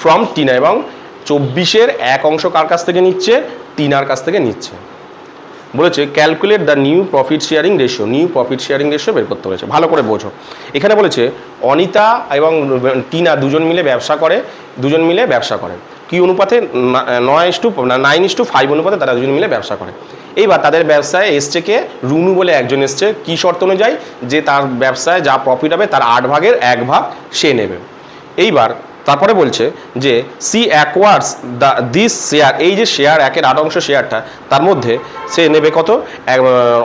ফ্রম টিনা, এবং 24/1 কার কাছ থেকে নিচ্ছে? টিনার কাছ থেকে নিচ্ছে। বলেছে calculate the new profit sharing ratio বের করতে বলেছে। ভালো করে বোঝো। এখানে বলেছে অনিতা এবং টিনা দুজন মিলে ব্যবসা করে কি অনুপাতে? 9:5 অনুপাতে তারা দুজন মিলে ব্যবসা করে। এইবার তাদের ব্যবসায় এসছে কে? রুনু বলে একজন এসছে। কি শর্ত অনুযায়ী? যে তার ব্যবসায় যা প্রফিট হবে তার 8/1 সে নেবে। এইবার তারপরে বলছে যে সি অ্যাকোয়ার্স দিস শেয়ার, এই যে শেয়ার 1/8 শেয়ারটা, তার মধ্যে সে নেবে কত?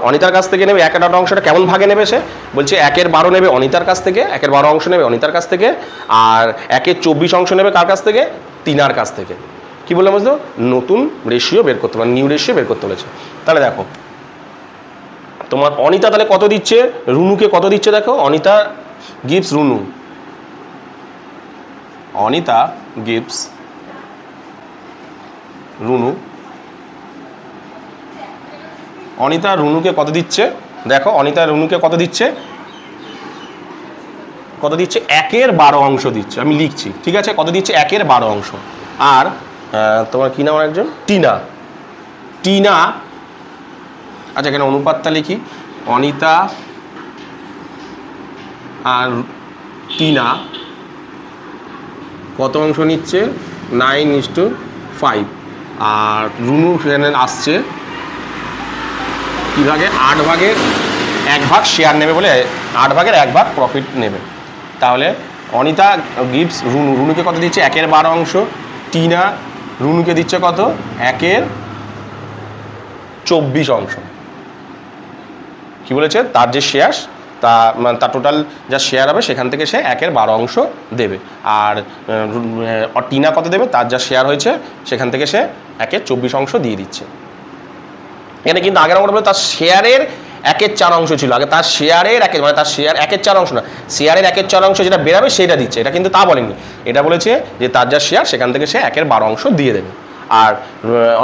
অনিতার কাছ থেকে নেবে 1/8। কেমন ভাগে নেবে সে? বলছে 1/12 নেবে অনিতার কাছ থেকে, 1/12 নেবে অনিতার কাছ থেকে, আর 1/24 নেবে কার কাছ থেকে? টিনার কাছ থেকে। কি বললাম বুঝলো? নতুন রেশিও বের করতে, মানে নিউ রেশিও বের করতে বলেছে। তাহলে দেখো তোমার অনিতা তাহলে কত দিচ্ছে, রুনুকে কত দিচ্ছে? দেখো অনিতা গিভস রুনু, অনিতা গিভস রুনু, অনিতা রুনুকে কত দিচ্ছে? দেখো অনিতা রুনুকে কত দিচ্ছে? 1/12 দিচ্ছে। আমি লিখছি, ঠিক আছে? কত দিচ্ছে? 1/12। আর তোমার কি নাম একজন? টিনা। আচ্ছা, এখানে অনুপাতটা লিখি। অনিতা আর টিনা কত অংশ নিচ্ছে? 9:5। আর রুনু সেখানে আসছে কী ভাগে? 8/1 শেয়ার নেবে বলে 8/1 প্রফিট নেবে। তাহলে অনিতা গিভস রুনুকে কত দিচ্ছে? 1/12। টিনা রুনুকে দিচ্ছে কত? 1/24। কি বলেছে? তার যে শেয়ার, তার টোটাল যা শেয়ার হবে সেখান থেকে সে 1/12 দেবে। আর টিনা কত দেবে? তার যা শেয়ার হয়েছে সেখান থেকে সে 1/24 দিয়ে দিচ্ছে। এখানে কিন্তু আগের অঙ্কটা বলে তার শেয়ারের 1/4 ছিল। আগে তার শেয়ারের মানে তার শেয়ার 1/4 না, শেয়ারের 1/4 যেটা বেরাবে সেটা দিচ্ছে। এটা কিন্তু তা বলেনি, এটা বলেছে যে তার যা শেয়ার সেখান থেকে সে 1/12 দিয়ে দেবে। আর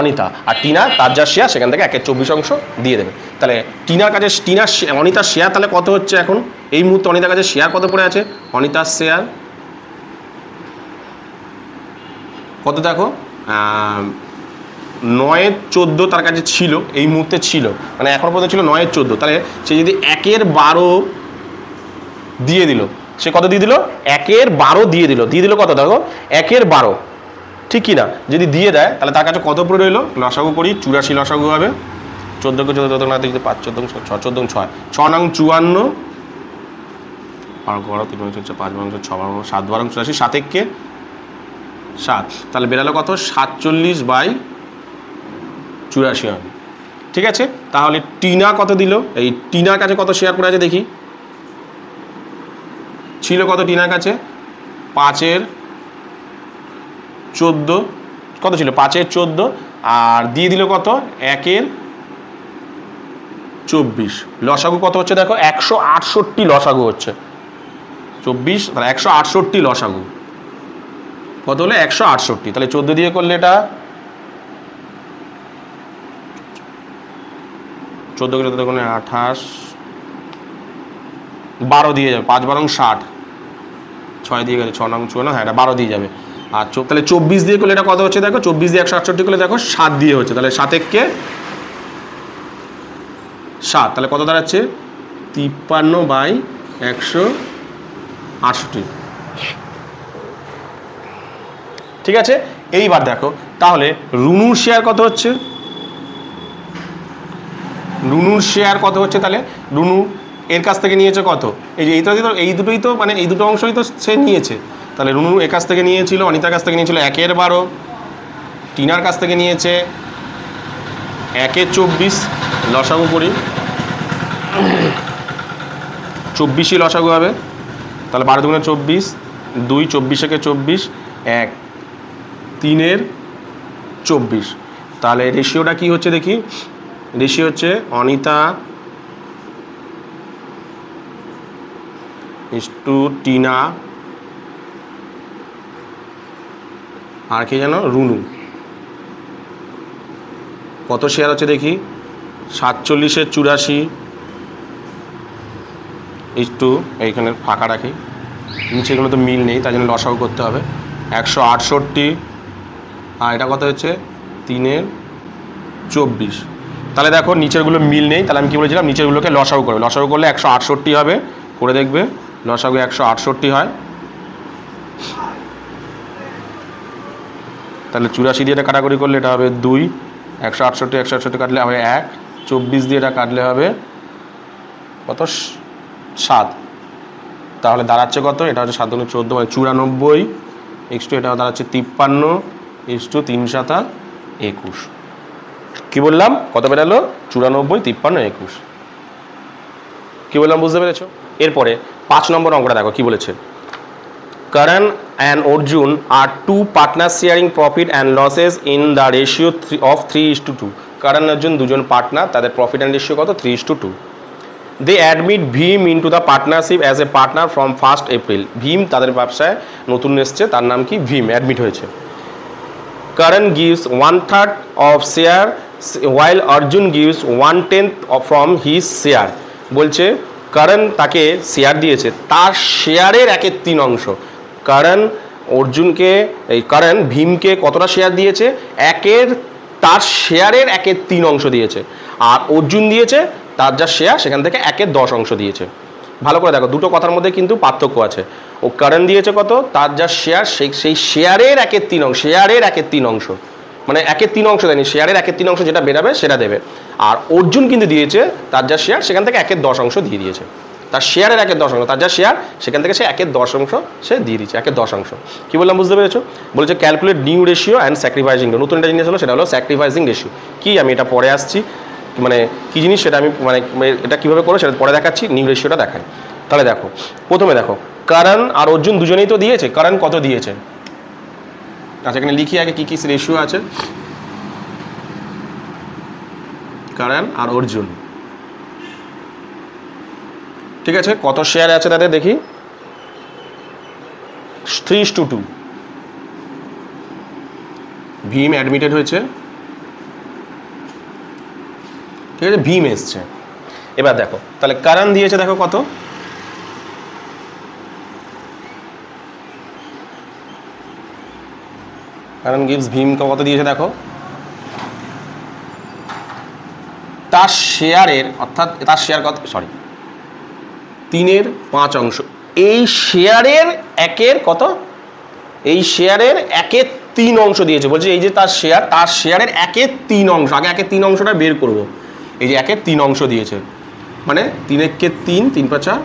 অনিতা আর টিনা তার যা শেয়ার সেখান থেকে 1/24 দিয়ে দেবে। তাহলে অনিতার শেয়ার তাহলে কত হচ্ছে এখন এই মুহূর্তে? অনিতার কাছে শেয়ার কত পড়ে আছে? অনিতার শেয়ার কত দেখো? 9/14 তার কাছে ছিল, এই মুহূর্তে ছিল, মানে এখন পর্যন্ত ছিল 9/14। তাহলে সে যদি 1/12 দিয়ে দিল, সে কত দিয়ে দিল? 1/12 দিয়ে দিল কত দেখো? 1/12, ঠিক কি না? যদি দিয়ে দেয় তাহলে তার কাছে কত পড়ে রইল? লসাগু করি, 84 লসাগু হবে। 14কে 14 না দিতে 5 14 6 14 6 6 নং 54 আর 3 5 6 7 12 84 7 7, তাহলে বেরালো কত? 47/84 হবে। ঠিক আছে, তাহলে টিনা কত দিল? এই টিনার কাছে কত শেয়ার পড়ে আছে দেখি। ছিল কত টিনার কাছে? 5/14 কত ছিল? 5/14 আর দিয়ে দিল কত? 1/24। লসাগু কত হচ্ছে দেখো? 168 লসাগু হচ্ছে। 24 তাহলে 168 লসাগু। কত হলো 168, তাহলে 14 দিয়ে করলে এটা 14 করে 28, 12 দিয়ে যাবে, 5 12 60, 6 দিয়ে গেলে 6 9 54, হ্যাঁ এটা 12 দিয়ে যাবে। আর তাহলে 24 দিয়ে করলে এটা কত হচ্ছে দেখো, 24 দিয়ে 168 করলে দেখো 7 দিয়ে হচ্ছে, তাহলে 7 কে 7, তাহলে কত দাঁড়াচ্ছে 53/168। ঠিক আছে, এইবার দেখো তাহলে রুনুর শেয়ার কত হচ্ছে, রুনুর শেয়ার কত হচ্ছে, তাহলে রুনু এর কাছ থেকে নিয়েছে কত, এই যে এই দুটোই তো মানে এই দুটো অংশই তো সে নিয়েছে, তাহলে রুনু এর কাছ থেকে নিয়েছিল, অনিতার কাছ থেকে নিয়েছিল 1/12, টিনার কাছ থেকে নিয়েছে 1/24, লসাগু করি 24ই লসাগু হবে, তাহলে 12 দুগুণে 24, 2 24 একে 24, 1 3/24, তাহলে রেশিওটা কি হচ্ছে দেখি, রেশিও হচ্ছে অনিতা ইস্টু টিনা আর কি জানো রুনু, কত শেয়ার হচ্ছে দেখি 47/84 ইস্টু, এইখানে ফাঁকা রাখি, নিচেগুলো তো মিল নেই তাই জন্য লসাগু করতে হবে, 168, আর এটা কত হচ্ছে 3/24, তাহলে দেখো নিচেরগুলো মিল নেই, তাহলে আমি কি বলেছিলাম নিচেরগুলোকে লসাগু করবে, লসাগু করলে 168 হবে, করে দেখবে লসাগু 168 হয়, তাহলে 84 দিয়ে এটা কাটাকুটি করলে এটা হবে 2, 168 কাটলে হবে 1, 24 দিয়ে এটা কাটলে হবে কত 7, তাহলে দাঁড়াচ্ছে কত, এটা হচ্ছে 7 দুগুণে 14 মানে 94, এক্সটু এটা দাঁড়াচ্ছে 53, ইস্টু 3 7 21, কি বললাম কত বেরালো 94 53 21, কি বললাম বুঝতে পেরেছো। এরপরে 5 নম্বর অঙ্কটা দেখো কি বলেছে, Karan and Arjun are two partners sharing profit and losses in the ratio of 3:2. Karan Arjun দুজন পার্টনার, তাদের প্রফিট অ্যান্ড রেশিও কত 3:2. They admit Bhim into the partnership as a partner from 1st April. Bhim তাদের ব্যবসায় নতুন এসছে, তার নাম কি ভীম, অ্যাডমিট হয়েছে। Karan gives 1/3 of share while Arjun gives 1/10 from his share. বলছে কারণ তাকে শেয়ার দিয়েছে, তার শেয়ারের 1/3 অংশ। কারণ অর্জুনকে কারণ ভীমকে কতটা শেয়ার দিয়েছে, তার শেয়ারের 1/3 অংশ দিয়েছে, আর অর্জুন দিয়েছে তার যা শেয়ার সেখান থেকে 1/10 অংশ দিয়েছে। ভালো করে দেখো দুটো কথার মধ্যে কিন্তু পার্থক্য আছে, ও কারণ দিয়েছে কত, তার যা শেয়ার সেই শেয়ারের 1/3 অংশ, শেয়ারের 1/3 অংশ মানে 1/3 অংশ দেয়নি, শেয়ারের 1/3 অংশ যেটা বেরাবে সেটা দেবে। আর অর্জুন কিন্তু দিয়েছে তার যা শেয়ার সেখান থেকে 1/10 অংশ দিয়ে দিয়েছে, তার শেয়ারের 1/10 অংশ, তার যা শেয়ার সেখান থেকে সে 1/10 অংশ সে দিয়ে দিয়েছে, 1/10 অংশ। কী বললাম বুঝতে পেরেছো, বলেছে calculate new ratio and sacrificing, নতুন একটা জিনিস হলো সেটা হলো স্যাক্রিফাইসিং রেশিও। কি আমি এটা পরে আসছি, মানে কী জিনিস সেটা আমি মানে এটা কীভাবে করো সেটা পরে দেখাচ্ছি, নিউ রেশিওটা দেখাই। তাহলে দেখো প্রথমে দেখো কারণ আর অর্জুন দুজনেই তো দিয়েছে, কারণ কত দিয়েছে, আচ্ছা এখানে লিখি আগে কী কী রেশিও আছে। কারণ আর অর্জুন ঠিক আছে, কত শেয়ার আছে তাদের দেখি 3:2। ভীম অ্যাডমিটেড হয়েছে, ঠিক আছে ভীম এসছে। এবার দেখো তাহলে কারণ দিয়েছে দেখো কত, কারণ গিভস ভীম কত দিয়েছে দেখো, তার শেয়ারের অর্থাৎ তার শেয়ার কত, সরি 3/5 অংশ, এই শেয়ারের 1/এর কত, এই শেয়ারের 1/3 অংশ দিয়েছে। বলছে এই যে তার শেয়ারের 1/3 অংশ, আগে 1/3 অংশটা বের করব, এই যে 1/3 অংশ দিয়েছে মানে 3/3 3/5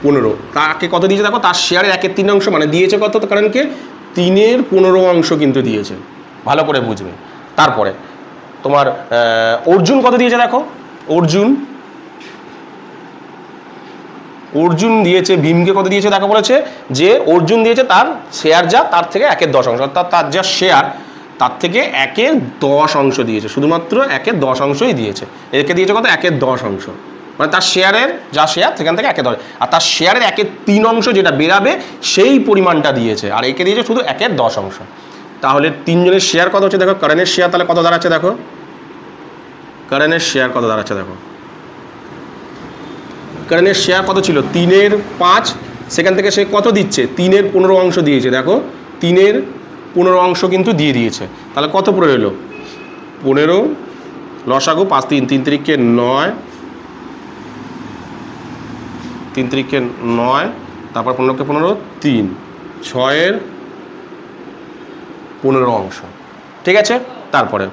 15, তাকে কত দিয়েছে দেখো, তার শেয়ারের 1/3 অংশ মানে দিয়েছে কত, কারণকে 3/15 অংশ কিন্তু দিয়েছে, ভালো করে বুঝবে। তারপরে তোমার অর্জুন কত দিয়েছে দেখো, অর্জুন দিয়েছে ভীমকে কত দিয়েছে দেখো, বলেছে যে অর্জুন দিয়েছে তার শেয়ার যা তার থেকে 1/10 অংশ, অর্থাৎ তার যা শেয়ার তার থেকে 1/10 অংশ দিয়েছে, শুধুমাত্র 1/10 অংশই দিয়েছে, একে দিয়েছে কত 1/10 অংশ। মানে তার শেয়ারের যা শেয়ার সেখান থেকে 1/10, আর তার শেয়ারের 1/3 যেটা বেরাবে সেই পরিমাণটা দিয়েছে, আর একে দিয়েছে শুধু 1/10। তাহলে তিনজনের শেয়ার কত হচ্ছে দেখো, কারণের শেয়ার তাহলে কত দাঁড়াচ্ছে দেখো, কারণের শেয়ার কত দাঁড়াচ্ছে দেখো, কারণের শেয়ার কত ছিল 3/5, সেখান থেকে সে কত দিচ্ছে 3/15 দিয়েছে, দেখো 3/15 কিন্তু দিয়ে দিয়েছে। তাহলে কত পড়ে এলো 15, লসাগু 5 3 3 3 9, 3 3 9, তারপর 15 15 3, 6/15। ঠিক আছে, তারপরে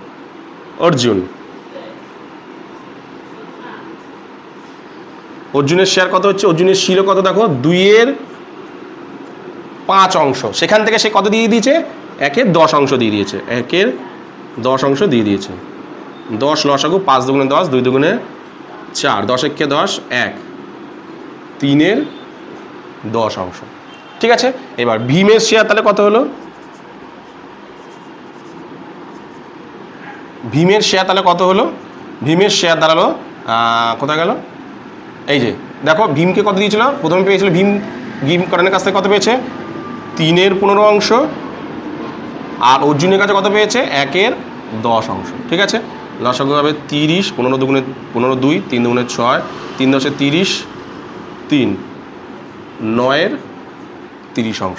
অর্জুনের শেয়ার কত হচ্ছে, অর্জুনের ছিল কত দেখো 2/5, সেখান থেকে সে কত দিয়ে দিয়েছে 1/10 দিয়ে দিয়েছে, 1/10 দিয়ে দিয়েছে। 10 লসাগু 5 দুগুণে 10, 2 দুগুণে 4, 10 একে 10, 1, 3/10। ঠিক আছে, এবার ভীমের শেয়ার তাহলে কত হলো, ভীমের শেয়ার তাহলে কত হলো, ভীমের শেয়ার দাঁড়ালো কোথায় গেল, এই যে দেখো ভীমকে কত দিয়েছিল, প্রথমে পেয়েছিল ভীম করণের কাছ থেকে কত পেয়েছে 3/15, আর অর্জুনের কাছে কত পেয়েছে 1/10। ঠিক আছে, লসাগু হবে 30, 15 দুগুণে 15 2, 3 দুগুণে 6, 3 10 30, 3 9/30।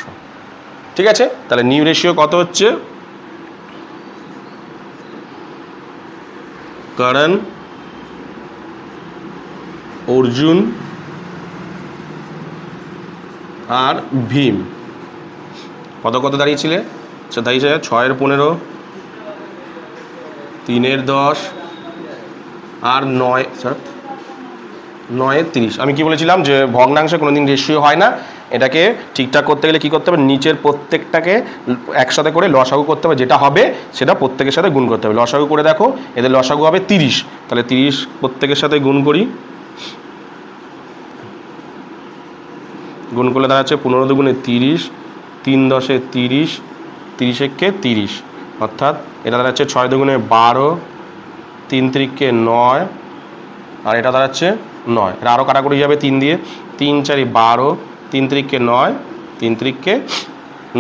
ঠিক আছে, তাহলে নিউ রেশিও কত হচ্ছে, করণ, অর্জুন আর ভীম কত কত দাঁড়িয়েছিলে, দাঁড়িয়েছে 6/15, 3/10 আর 9/30। আমি কি বলেছিলাম যে ভগ্নাংশে কোনোদিন রেশিও হয় না, এটাকে ঠিকঠাক করতে গেলে কী করতে হবে, নিচের প্রত্যেকটাকে একসাথে করে লসাগু করতে হবে, যেটা হবে সেটা প্রত্যেকের সাথে গুণ করতে হবে। লসাগু করে দেখো, এদের লসাগু হবে 30, তাহলে 30 প্রত্যেকের সাথে গুণ করি, গুণ করলে দাঁড়াচ্ছে 15 দুগুণে 30, 3 10 30, 30 একে 30, অর্থাৎ এটা দাঁড়াচ্ছে 6 দুগুণে 12, 3 3 9, আর এটা দাঁড়াচ্ছে 9, এটা আরও কাটাকুটি যাবে 3 দিয়ে, 3 4 12, 3 3 9, 3 3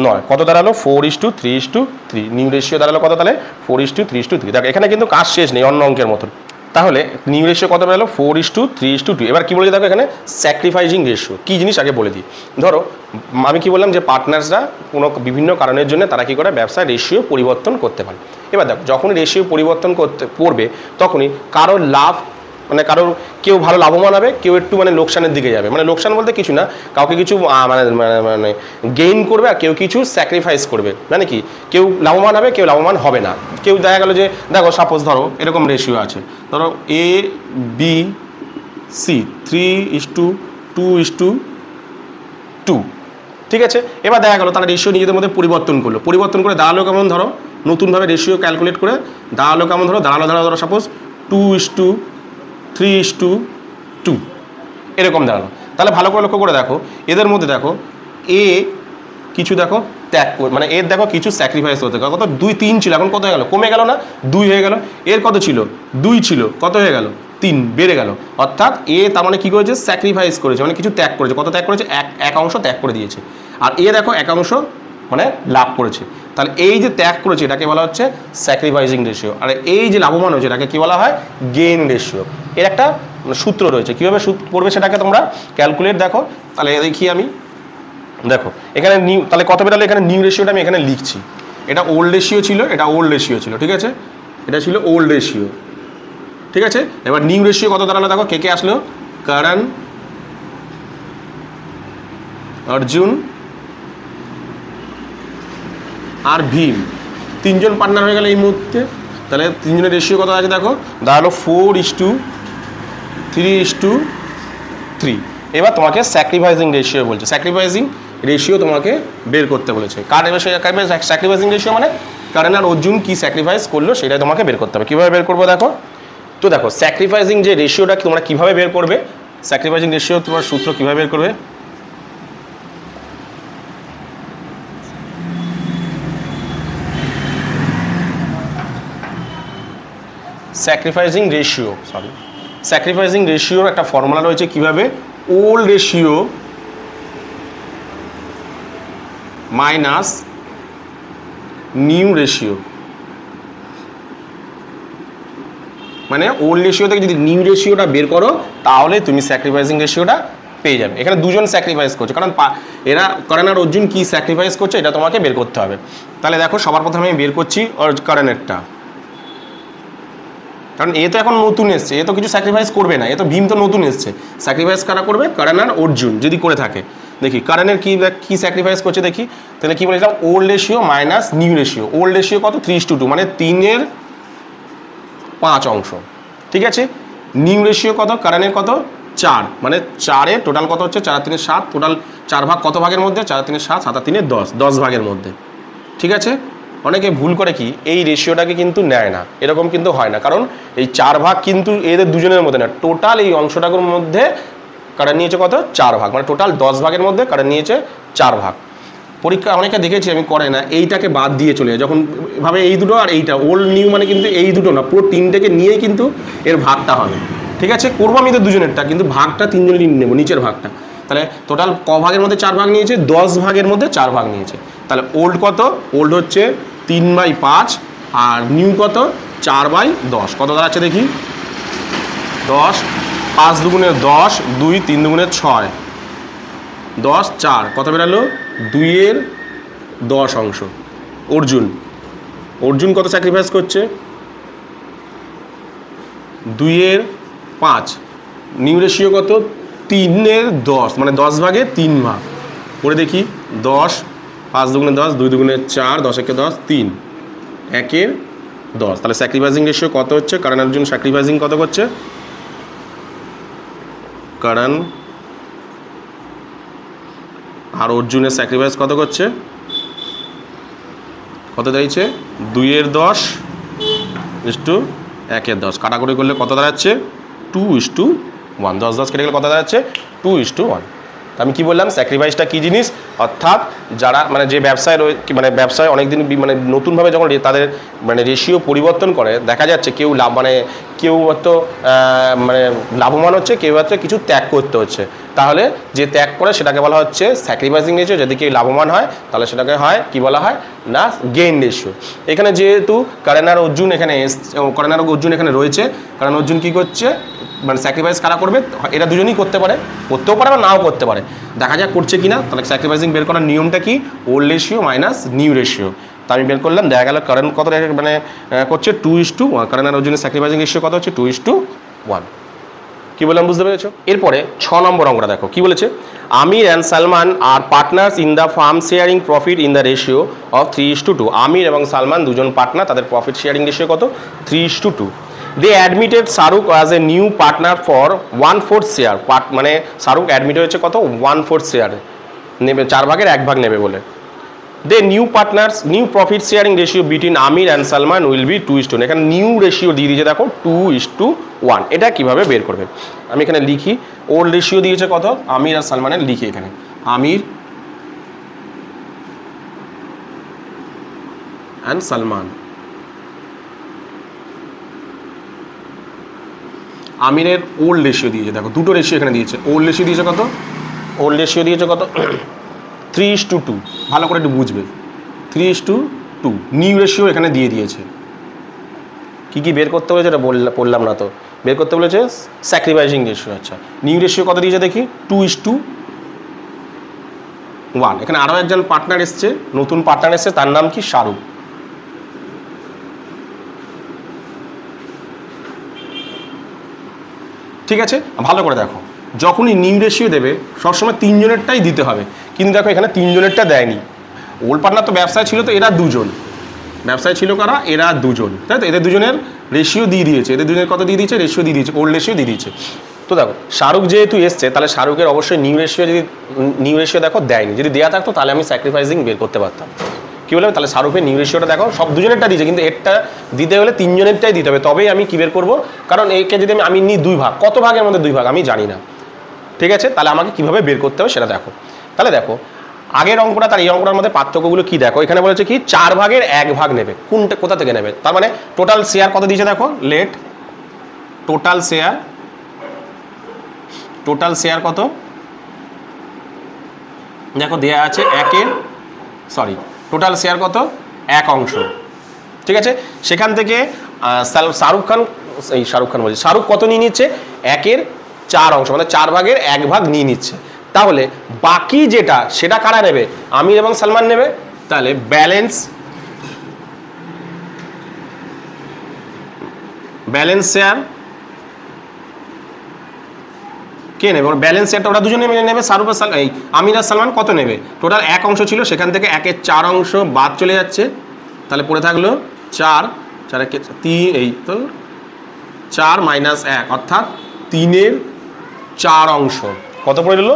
9, কত দাঁড়ালো 4:3:3। নিউ রেশিও দাঁড়ালো কত তাহলে 4:3:3। দেখো এখানে কিন্তু কাজ শেষ নেই অন্য অঙ্কের মতন। তাহলে নিউ রেশিও কত বেরোলো 4:3:2। এবার কী বলেছি দেখো এখানে স্যাক্রিফাইসিং রেশিও কী জিনিস আগে বলে দিই। ধরো আমি কি বললাম যে পার্টনার্সরা কোনো বিভিন্ন কারণের জন্য তারা কী করে ব্যবসায় রেশিও পরিবর্তন করতে পারে। এবার দেখো যখনই রেশিও পরিবর্তন করবে তখনই কারোর লাভ মানে কারোর কেউ ভালো লাভবান হবে, কেউ একটু মানে লোকসানের দিকে যাবে। মানে লোকসান বলতে কিছু না, কাউকে কিছু মানে গেইন করবে আর কেউ কিছু স্যাক্রিফাইস করবে। মানে কি কেউ লাভবান হবে, কেউ লাভবান হবে না। কেউ দেখা গেলো যে দেখো সাপোজ ধরো এরকম রেশিও আছে, ধরো ABC 3:2:2। ঠিক আছে, এবার দেখা গেলো তারা রেশিও নিজেদের মধ্যে পরিবর্তন করে দাঁড়ালো কেমন, ধরো নতুনভাবে রেশিও ক্যালকুলেট করে দাঁড়ালো কেমন, দাঁড়ালো সাপোজ 2:3:2 এরকম দাঁড়ালো। তাহলে ভালো করে লক্ষ্য করে দেখো এদের মধ্যে দেখো এ কিছু দেখো ত্যাগ মানে এর দেখো কিছু স্যাক্রিফাইস হতে, কত 2 3 ছিল এখন কত হয়ে গেল, কমে গেল না 2 হয়ে গেল। এর কত ছিল 2 ছিল, কত হয়ে গেল 3 বেড়ে গেল। অর্থাৎ এ তার মানে কী করেছে স্যাক্রিফাইস করেছে, মানে কিছু ত্যাগ করেছে। কত ত্যাগ করেছে, এক অংশ ত্যাগ করে দিয়েছে। আর এ দেখো এক অংশ মানে লাভ করেছে। তাহলে এই যে ত্যাগ করেছে এটাকে বলা হচ্ছে স্যাক্রিফাইসিং রেশিও, আর এই যে লাভবান হয়েছে এটাকে কী বলা হয় গেইন রেশিও। এর একটা সূত্র রয়েছে, কীভাবে করবে সেটাকে তোমরা ক্যালকুলেট দেখো। তাহলে দেখি আমি দেখো এখানে নিউ, তাহলে কত বেরালো এখানে নিউ রেশিওটা আমি এখানে লিখছি। এটা ওল্ড রেশিও ছিল, এটা ওল্ড রেশিও ছিল। ঠিক আছে, এটা ছিল ওল্ড রেশিও। ঠিক আছে, এবার নিউ রেশিও কত দাঁড়ালো দেখো, কে আসলো করণ, অর্জুন আর ভীম, তিনজন পার্টনার হয়ে গেল এই মুহূর্তে। তাহলে তিনজনের রেশিও কত আছে দেখো, দাঁড়ালো 4:3:3। এবার তোমাকে স্যাক্রিফাইসিং রেশিও বলছে, স্যাক্রিফাইসিং রেশিও তোমাকে বের করতে বলেছে। কার স্যাক্রিফাইসিং রেশিও মানে করণ আর অর্জুন কি স্যাক্রিফাইস করলো সেটাই তোমাকে বের করতে হবে। কীভাবে বের করবো দেখো, তো দেখো স্যাক্রিফাইসিং যে রেশিওটা তোমরা কীভাবে বের করবে, স্যাক্রিফাইসিং রেশিও তোমার সূত্র কীভাবে বের করবে, স্যাক্রিফাইসিং রেশিও স্যাক্রিফাইসিং রেশিওর একটা ফর্মুলা রয়েছে কিভাবে, old ratio minus new ratio, মানে ওল্ড রেশিও থেকে যদি নিউ রেশিওটা বের করো তাহলে তুমি স্যাক্রিফাইসিং রেশিওটা পেয়ে যাবে। এখানে দুজন স্যাক্রিফাইস করছে, কারণ এরা কারণ আর অর্জুন কি স্যাক্রিফাইস করছে এটা তোমাকে বের করতে হবে। তাহলে দেখো সবার প্রথমে আমি বের করছি কারণেরটা, কারণ এ তো এখন নতুন এসছে, এ তো কিছু স্যাক্রিফাইস করবে না, এ তো ভীম তো নতুন এসছে, স্যাক্রিফাইস কারা করবে, কারণ আর অর্জুন যদি করে থাকে। দেখি কারণের কি স্যাক্রিফাইস করছে দেখি, তাহলে কি বলেছিলাম old ratio minus new ratio. Old ratio কত 3:2, মানে 3/5 অংশ, ঠিক আছে। নিউ রেশিও কত, কারণের কত 4, মানে 4-এ টোটাল কত হচ্ছে 4×3=7, টোটাল 4 ভাগ কত ভাগের মধ্যে, 4×3=7, 7×3=10, 10 ভাগের মধ্যে, ঠিক আছে। অনেকে ভুল করে কি এই রেশিওটাকে কিন্তু নেয় না, এরকম কিন্তু হয় না, কারণ এই 4 ভাগ কিন্তু এদের দুজনের মধ্যে না, টোটাল এই অংশটার মধ্যে কারণ নিয়েছে কত 4 ভাগ, মানে টোটাল 10 ভাগের মধ্যে কারণ নিয়েছে 4 ভাগ। পরীক্ষা অনেকে দেখেছি আমি করে না, এইটাকে বাদ দিয়ে চলে যায় যখন ভাবে এই দুটো আর এইটা ওল্ড নিউ, মানে কিন্তু এই দুটো না, পুরো 3টেকে নিয়েই কিন্তু এর ভাগটা হবে, ঠিক আছে। করবো আমি তো দুজনেরটা, কিন্তু ভাগটা 3 জনেরই নেবো, নিচের ভাগটা। তাহলে টোটাল ক ভাগের মধ্যে 4 ভাগ নিয়েছে, 10 ভাগের মধ্যে 4 ভাগ নিয়েছে। তাহলে ওল্ড কত, ওল্ড হচ্ছে 3/5, আর নিউ কত 4/10, কত দাঁড়াচ্ছে দেখি 10, 5 দুগুণে 10, 2 3 দুগুণে 6, 10 4, কত বেরালো 2/10 অংশ। অর্জুন কত স্যাক্রিফাইস করছে 2/5, নিউ রেশিও কত 3/10, মানে 10 ভাগে 3 ভাগ করে দেখি 10, 5 দুগুণে 10, 2 দুগুণে 4, 10 একে 10, 3, 1/10। তাহলে স্যাক্রিফাইসিং রেশিও কত হচ্ছে, কারণ অর্জুন স্যাক্রিফাইসিং কত করছে, কারণ আর অর্জুনের স্যাক্রিফাইস কত করছে, কত দাঁড়িয়েছে 2/10 = 1/10, কাটাকুটি করলে কত দাঁড়াচ্ছে 2:1, 10 কেটে গেলে কত দাঁড়াচ্ছে 2:1। আমি কি বললাম স্যাক্রিফাইসটা কী জিনিস, অর্থাৎ যারা মানে যে ব্যবসায় মানে ব্যবসায় অনেকদিন মানে নতুনভাবে যখন তাদের মানে রেশিও পরিবর্তন করে দেখা যাচ্ছে কেউ লাভ মানে কেউ হয়তো মানে লাভবান হচ্ছে, কেউ হচ্ছে কিছু ত্যাগ করতে হচ্ছে, তাহলে যে ত্যাগ করে সেটাকে বলা হচ্ছে স্যাক্রিফাইসিং রেশিও। যদি কেউ লাভবান হয় তাহলে সেটাকে হয় কি বলা হয় না গেইন রেশিও। এখানে যেহেতু কারণ আর অর্জুন এখানে রয়েছে, কারণ অর্জুন কী করছে মানে স্যাক্রিফাইস কারা করবে, এরা দুজনেই করতেও পারে বা নাও করতে পারে, দেখা যাক করছে কিনা। তাহলে স্যাক্রিফাইসিং বের করার নিয়মটা কি, old ratio minus new ratio. তা আমি বের করলাম, দেখা গেল কারণ কত মানে করছে 2:1, কারণ আর অর্জুনের স্যাক্রিফাইসিং রেশিও কত হচ্ছে 2:1। কি বললাম বুঝতে পেরেছো। এরপরে 6 নম্বর অঙ্কটা দেখো কি বলেছে, Aamir and Salman are partners in the firm sharing profit in the ratio of 3:2। Aamir এবং সালমান দুজন পার্টনার, তাদের প্রফিট শেয়ারিং রেশিও কত 3:2। They admitted Shahrukh as a new partner for 1/4 share, মানে শাহরুখ অ্যাডমিট হয়েছে কত 1/4 শেয়ার নেবে, 4 ভাগের 1 ভাগ নেবে বলে। The new partners new profit sharing ratio between Aamir and Salman will be 2:1। এখানে নিউ রেশিও দিয়ে দিয়েছে দেখো 2:1। এটা কিভাবে বের করবে আমি এখানে লিখি, ওল্ড রেশিও দিয়েছে কত আমির আর সালমানের, লিখি এখানে আমির অ্যান্ড সালমান। আমিরের ওল্ড রেশিও দিয়েছে দেখো, দুটো রেশিও এখানে দিয়েছে, ওল্ড রেশিও দিয়েছে কত 3:2, ভালো করে একটু বুঝবে 3:2। নিউ রেশিও এখানে দিয়ে দিয়েছে, কি কি বের করতে বলেছে এটা বললাম না তো, বের করতে বলেছে স্যাক্রিফাইসিং রেশিও। আচ্ছা নিউ রেশিও কত দিয়েছে দেখি 2:1। এখানে আরও একজন পার্টনার এসছে, নতুন পার্টনার এসছে, তার নাম কি শাহরুখ। ঠিক আছে ভালো করে দেখো, যখনই নিউ রেশিও দেবে সবসময় 3 জনেরটাই দিতে হবে, কিন্তু দেখো এখানে 3 জনেরটা দেয়নি। ওল্ড পার্টনার তো ব্যবসায় ছিল, তো এরা দুজন ব্যবসায় ছিল, কারা এরা দুজন, তাই তো এদের দুজনের রেশিও দিয়ে দিয়েছে, এদের দুজনের কত দিয়ে দিয়েছে রেশিও দিয়ে দিয়েছে, ওল্ড রেশিও দিয়ে দিয়েছে। তো দেখো শাহরুখ যেহেতু এসছে তাহলে শাহরুখের অবশ্যই নিউ রেশিও দেখো দেয়নি, যদি দেওয়া থাকতো তাহলে আমি স্যাক্রিফাইসিং বের করতে পারতাম। কী বলবে তাহলে শাহরুখের নিউ রেশিওটা দেখো সব দুজনেরটা দিয়েছে, কিন্তু এরটা দিতে হলে 3 জনেরটাই দিতে হবে, তবেই আমি কী বের করবো, কারণ একে যদি আমি নিই 2 ভাগ, কত ভাগের মধ্যে 2 ভাগ আমি জানি না, ঠিক আছে। তাহলে আমাকে কীভাবে বের করতে হবে সেটা দেখো। তাহলে দেখো আগের অঙ্কটা তার এই অঙ্কটার মধ্যে পার্থক্যগুলো কি দেখো, এখানে বলেছে কি 4 ভাগের 1 ভাগ নেবে, কোথা থেকে নেবে, তার মানে টোটাল শেয়ার কত দিয়েছে দেখো, let total share total share কত, দেখো দেয়া আছে টোটাল শেয়ার কত, 1 অংশ, ঠিক আছে। সেখান থেকে শাহরুখ কত নিয়ে নিচ্ছে, 1/4 অংশ, মানে 4 ভাগের 1 ভাগ নিয়ে নিচ্ছে। তাহলে বাকি যেটা সেটা কারা নেবে, আমির এবং সালমান নেবে। তাহলে ব্যালেন্স শেয়ার কে নেবে, ব্যালেন্স শেয়ারটা ওরা দুজনে মিলে নেবে। শাহরুখ আর আমির আর সালমান কত নেবে, টোটাল 1 অংশ ছিল, সেখান থেকে 1/4 অংশ বাদ চলে যাচ্ছে। তাহলে পড়ে থাকলো 4 এই তো 4 - 1 অর্থাৎ 3/4 অংশ। কত পড়ে গেল,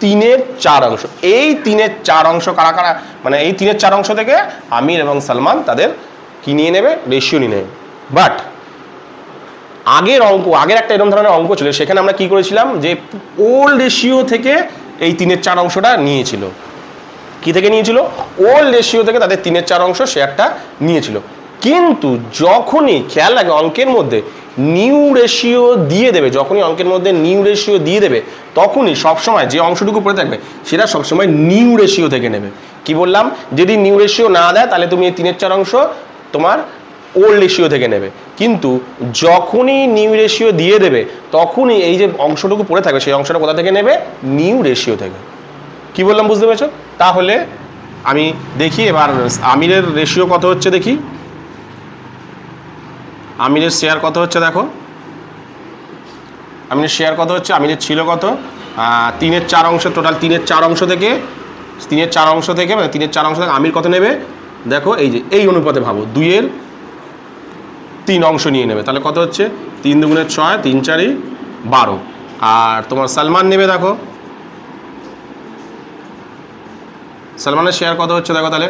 3/4 অংশ। এই 3/4 অংশ কারা কারা, মানে এই 3/4 অংশ থেকে আমির এবং সালমান তাদের কি নিয়ে নেবে, রেশিও নিয়ে নেবে। বাট আগের একটা এরকম ধরনের অঙ্ক ছিল, সেখানে আমরা কি করেছিলাম, যে ওল্ড রেশিও থেকে এই 3/4 অংশটা নিয়েছিল। কি থেকে নিয়েছিল, ওল্ড রেশিও থেকে তাদের 3/4 অংশ শেয়ারটা নিয়েছিল। কিন্তু যখনই খেয়াল লাগে অঙ্কের মধ্যে নিউ রেশিও দিয়ে দেবে, তখনই সবসময় যে অংশটুকু পড়ে থাকবে সেটা সবসময় নিউ রেশিও থেকে নেবে। কি বললাম, যদি নিউ রেশিও না দেয় তাহলে তুমি এই 3/4 অংশ তোমার ওল্ড রেশিও থেকে নেবে। কিন্তু যখনই নিউ রেশিও দিয়ে দেবে তখনই এই যে অংশটুকু পড়ে থাকবে সেই অংশটা কোথা থেকে নেবে, নিউ রেশিও থেকে। কি বললাম বুঝতে পেরেছো? তাহলে আমি দেখি এবার আমিরের রেশিও কত হচ্ছে, দেখি আমিরের শেয়ার কত হচ্ছে। দেখো আমিরের শেয়ার কত হচ্ছে, আমিরের ছিল কত, 3/4 অংশ, টোটাল 3/4 অংশ থেকে মানে 3/4 অংশ থেকে আমির কত নেবে, দেখো এই যে এই অনুপাতে ভাবো, 2/3 অংশ নিয়ে নেবে। তাহলে কত হচ্ছে, 3 × 2 = 6, 3 × 4 = 12। আর তোমার সালমান নেবে, দেখো সালমানের শেয়ার কত হচ্ছে, দেখো তাহলে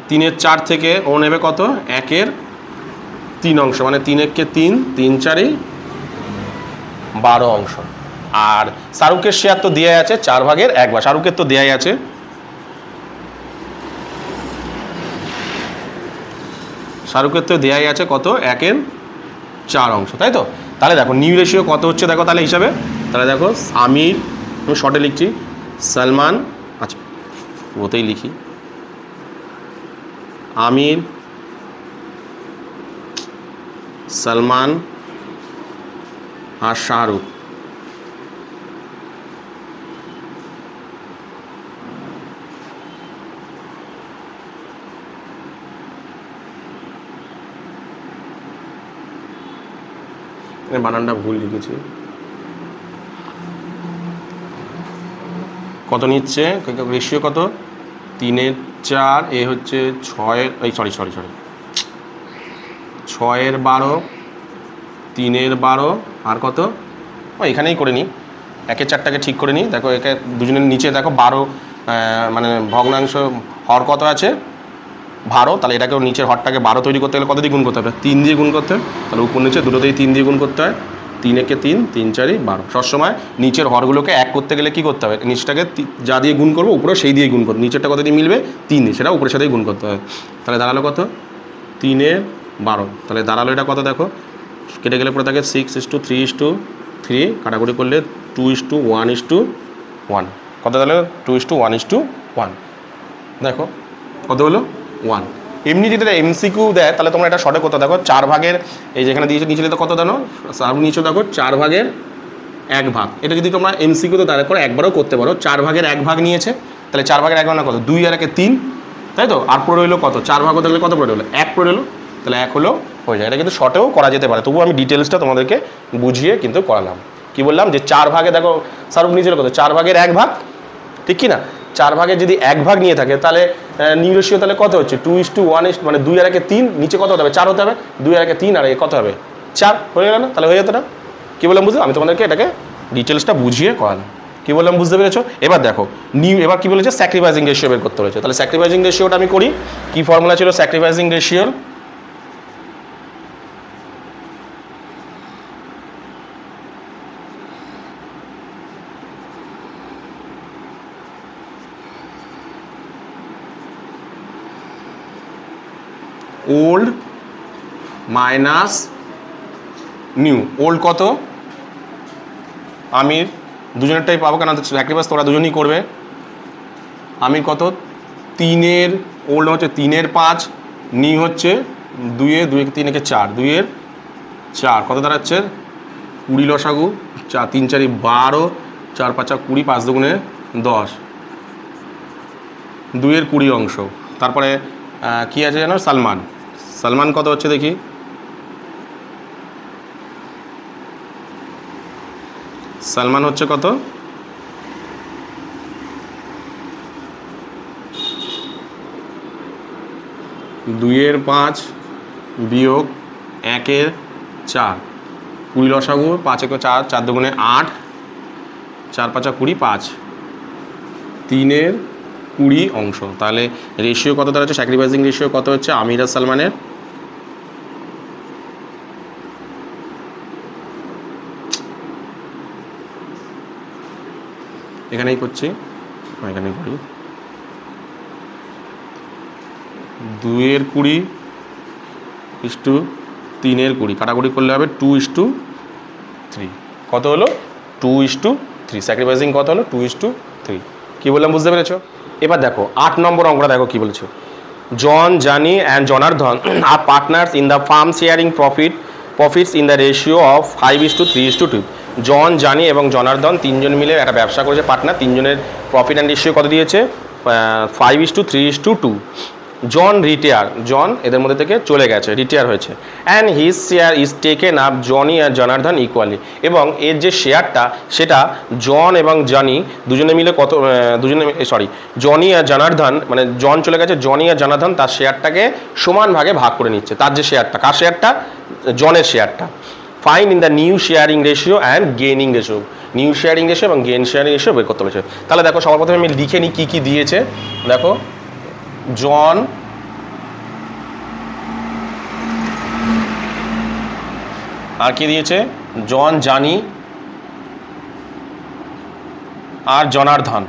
3/4 থেকে ও নেবে কত, 1/3 অংশ, মানে 3/3, 3 × 4 = 12 অংশ। আর শাহরুখের শেয়ার তো দেওয়াই আছে 4 ভাগের 1 ভাগ, শাহরুখের তো দেওয়াই আছে, কত, 1/4 অংশ, তাই তো। তাহলে দেখো নিউ রেশিও কত হচ্ছে, দেখো তাহলে হিসাবে, তাহলে দেখো আমির, আমি শর্টে লিখছি, সালমান, আচ্ছা ওতেই লিখি, আমির, সালমান আর শাহরুখ। বানানটা ভুল লিখেছি। কত নিচ্ছে রেশিও, কত, 3/4, এ হচ্ছে 6/12, 3/12, আর কত, এখানেই করে নিই, 1/4টাকে ঠিক করে নিই। দেখো একে দুজনের নিচে দেখো 12, মানে ভগ্নাংশ হর কত আছে, 12। তাহলে এটাকেও নিচের হরটাকে 12 তৈরি করতে গেলে কত দিয়ে গুণ করতে হবে, 3 দিয়ে গুণ করতে হয়। তাহলে উপর নিচে দুটোতেই 3 দিয়ে গুণ করতে হয়, 3/3, 3 × 4 = 12। সবসময় নিচের হরগুলোকে এক করতে গেলে কি করতে হবে, নিচটাকে যা দিয়ে গুণ করবো উপরে সেই দিয়ে গুণ করবো, নিচেরটা কত দিয়ে মিলবে, 3 দিয়ে, সেটা উপরের সাথেই গুণ করতে হয়। তাহলে দাঁড়ালো কত, 3/12। তাহলে দাঁড়ালো এটা কত, দেখো কেটে গেলে পরে থাকে 6:3:3, কাটাকুটি করলে 2:1:1, কত তাহলে 2:1:1, দেখো কত হলো 1। এমনি যদি এটা এমসিকিউ দেয় তাহলে তোমরা এটা শর্টে করতে, দেখো 4 ভাগের, এই যেখানে দিয়েছে নিচে তো কত জানো, নিচে দেখো 4 ভাগের 1 ভাগ। এটা যদি তোমরা এমসিকিউতে দাঁড়া করে একবারও করতে পারো, 4 ভাগের 1 ভাগ নিয়েছে, তাহলে 4 ভাগের 1 ভাগ না কত, 2 আর 1 3, তাই তো। আর পড়ে রইলো কত, 4 ভাগ হতে গেলে কত পড়ে রইলো, 1 পড়ে রইলো, তাহলে 1 হলো হয়ে যায়। এটা কিন্তু শর্টেও করা যেতে পারে, তবুও আমি ডিটেলসটা তোমাদেরকে বুঝিয়ে কিন্তু করালাম। কি বললাম, যে 4 ভাগে দেখো শাহরুখ নিচে কত, 4 ভাগের 1 ভাগ, ঠিক কি না। 4 ভাগের যদি 1 ভাগ নিয়ে থাকে তাহলে নিউ রেশিও তাহলে কত হচ্ছে, 2:1, মানে 2 আর 1 3, নিচে কত হতে হবে, 4 হতে হবে, 2 আর 1 3, আর কত হবে 4, হয়ে গেল না, তাহলে হয়ে যেত না। কী বললাম বুঝলাম, আমি তোমাদেরকে এটাকে ডিটেলসটা বুঝিয়ে করালাম। কী বললাম বুঝতে পেরেছো? এবার দেখো এবার কী বলেছে, স্যাক্রিফাইসিং রেশিও বের করতে হয়েছে। তাহলে স্যাক্রিফাইসিং রেশিওটা আমি করি, কী ফর্মুলা ছিল স্যাক্রিফাইসিং রেশিওর, ওল্ড মাইনাস নিউ। ওল্ড কত, আমির দুজনেরটাই পাবো, কেন স্যাক্রিফাইস তোরা দুজনই করবে। আমির কত 3-এর ওল্ড হচ্ছে 3-এর 5, নি হচ্ছে 2-এর 2 3 4, 2-এর 4 কত দাঁড়াচ্ছে 20 লসাগু 4 3 4 12, 4 5 20, 5 দুগুণে 10, 2-এর 20 অংশ। তারপরে কি আছে জানো সালমান, সালমান কত হচ্ছে দেখি, সালমান হচ্ছে কত 2-এর 5 বিয়োগ 1-এর 4, 20 লসাগু 5 1 4, 4 দুগুণে 8, 4 5 20, 5, 3-এর 20 অংশ। তাহলে রেশিও কত দাঁড়াচ্ছে, স্যাক্রিফাইসিং রেশিও কত হচ্ছে আমির আর সালমানের, এখানেই করছি, এখানেই করি 2-এর 20 ইস্টু 3-এর 20, কাটাকুটি করলে হবে 2:3, কত হলো 2:3, স্যাক্রিফাইসিং কত হলো 2:3। কী বললাম বুঝতে পেরেছো? এবার দেখো 8 নম্বর অঙ্কটা দেখো কী বলেছো, John Johnny and Janardan are partners in the firm sharing profits in the ratio of 5:3:2। John Johnny এবং জনার্দন তিনজন মিলে একটা ব্যবসা করেছে, পার্টনার, তিনজনের প্রফিট অ্যান্ড রেশিও কত দিয়েছে 5:3:2। জন রিটায়ার, জন এদের মধ্যে থেকে চলে গেছে, রিটায়ার হয়েছে, and his share is taken up Johnny আর জনার্দন ইকুয়ালি, এবং এর যে শেয়ারটা সেটা জন এবং জানি দুজনে মিলে কত, জনি আর জনার্দন, মানে জন চলে গেছে, জনি আর জনার্দন তার শেয়ারটাকে সমান ভাগে ভাগ করে নিচ্ছে, তার যে শেয়ারটা, কার শেয়ারটা, জনের শেয়ারটা। Fine in the new sharing ratio and gaining ratio, new sharing ratio এবং গেইন শেয়ারিং রেশিও বের করতে পেরেছে। তাহলে দেখো সবার প্রথমে আমি লিখে নিই কী কী দিয়েছে। দেখো জন আর কি দিয়েছে, জন জানি আর জনার্দন,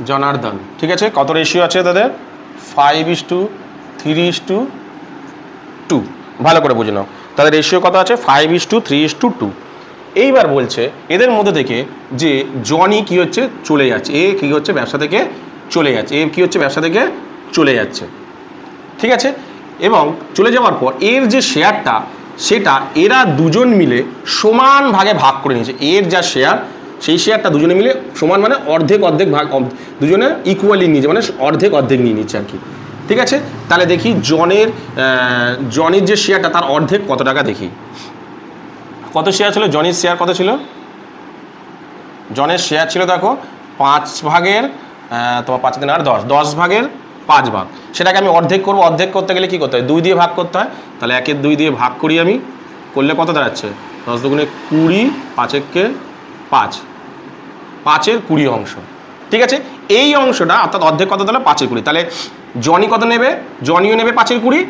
জনার্দন ঠিক আছে, কত রেশিও আছে তাদের 5:3:2, ভালো করে বুঝে নাও, তাদের রেশিও কত আছে 5:3:2। এইবার বলছে এদের মধ্যে থেকে যে জনি কি হচ্ছে চলে যাচ্ছে, এ কি হচ্ছে ব্যবসা থেকে চলে যাচ্ছে, এ কি হচ্ছে ব্যবসা থেকে চলে যাচ্ছে, ঠিক আছে, এবং চলে যাওয়ার পর এর যে শেয়ারটা সেটা এরা দুজন মিলে সমান ভাগে ভাগ করে নিয়েছে, এর যা শেয়ার সেই শেয়ারটা দুজনে মিলে সমান, মানে অর্ধেক অর্ধেক ভাগ, দুজনে ইকুয়ালি নিয়েছে, মানে অর্ধেক অর্ধেক নিয়ে নিচ্ছে আর কি, ঠিক আছে। তাহলে দেখি জনির যে শেয়ারটা তার অর্ধেক কত টাকা, দেখি কত শেয়ার ছিল, জনির শেয়ার কত ছিল, জনের শেয়ার ছিল দেখো 5 ভাগের তোমার 5 দিন আর 10 ভাগের 5 ভাগ, সেটাকে আমি অর্ধেক করবো, অর্ধেক করতে গেলে কী করতে হয় 2 দিয়ে ভাগ করতে হয়, তাহলে 1-এর 2 দিয়ে ভাগ করি আমি, করলে কত দাঁড়াচ্ছে 10 দুগুণে 20, 5-একে 5, 5-এর 20 অংশ, ঠিক আছে। এই অংশটা অর্থাৎ অর্ধেক কত দাঁড়ালো 5-এর 20, তাহলে জনি কত নেবে, জনিও নেবে 5-এর 20,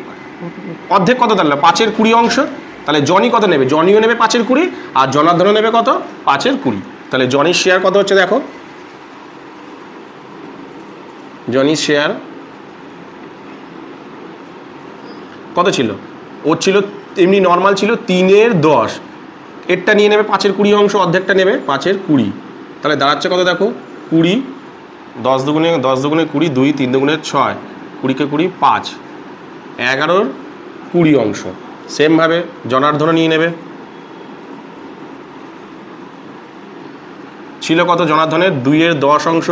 অর্ধেক কত দাঁড়ালো 5-এর 20 অংশ, তাহলে জনি কত নেবে, জনিও নেবে 5-এর 20 আর জনার্দনও নেবে কত 5-এর 20। তাহলে জনির শেয়ার কত হচ্ছে দেখো, জনির শেয়ার কত ছিল, ওর ছিল এমনি নর্মাল ছিল 3-এর 10, এরটা নিয়ে নেবে 5-এর 20 অংশ, অর্ধেকটা নেবে 5-এর 20, তাহলে দাঁড়াচ্ছে কত দেখো 20, 10 দুগুণে 20, 2 3 দুগুণে 6, 20-কে 20 5, 11-র 20 অংশ। সেমভাবে জনার্দনও নিয়ে নেবে, ছিল কত জনার্দনের 2-এর 10 অংশ,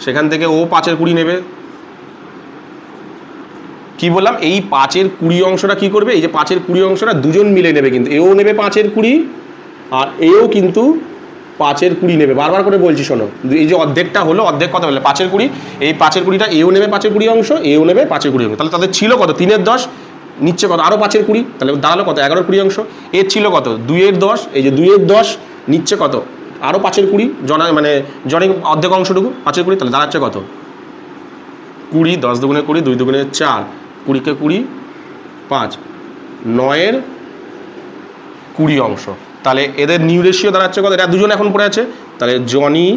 সেখান থেকে ও 5-এর 20 নেবে, কি বললাম এই 5-এর 20 অংশটা কি করবে, এই যে 5-এর 20 অংশটা দুজন মিলে নেবে, কিন্তু এও নেবে 5-এর 20 আর এও কিন্তু 5-এর 20 নেবে, বারবার করে বলছি শোনো, এই যে অর্ধেকটা হলো, অর্ধেক কত হলো 5-এর 20, এই 5-এর 20টা এও নেবে 5-এর 20 অংশ, এও নেবে 5-এর 20 অংশ, তাহলে তাদের ছিল কত 3-এর 10, নিচ্ছে কত আরও 5-এর 20, তাহলে দাঁড়ালো কত 11-এর 20 অংশ, এর ছিল কত 2-এর 10, এই যে 2-এর 10 নিচ্ছে কত আরও 5-এর 20, মানে জনের অর্ধেক অংশটুকু 5-এর 20, তাহলে দাঁড়াচ্ছে কত 20, 10 দুগুণে 20, 2 দুগুণে 4, 20-কে 20 5, 9-এর 20 অংশ। তাহলে এদের নিউ রেশিও দাঁড়াচ্ছে কত, এরা দুজন এখন পড়ে আছে, তাহলে জনি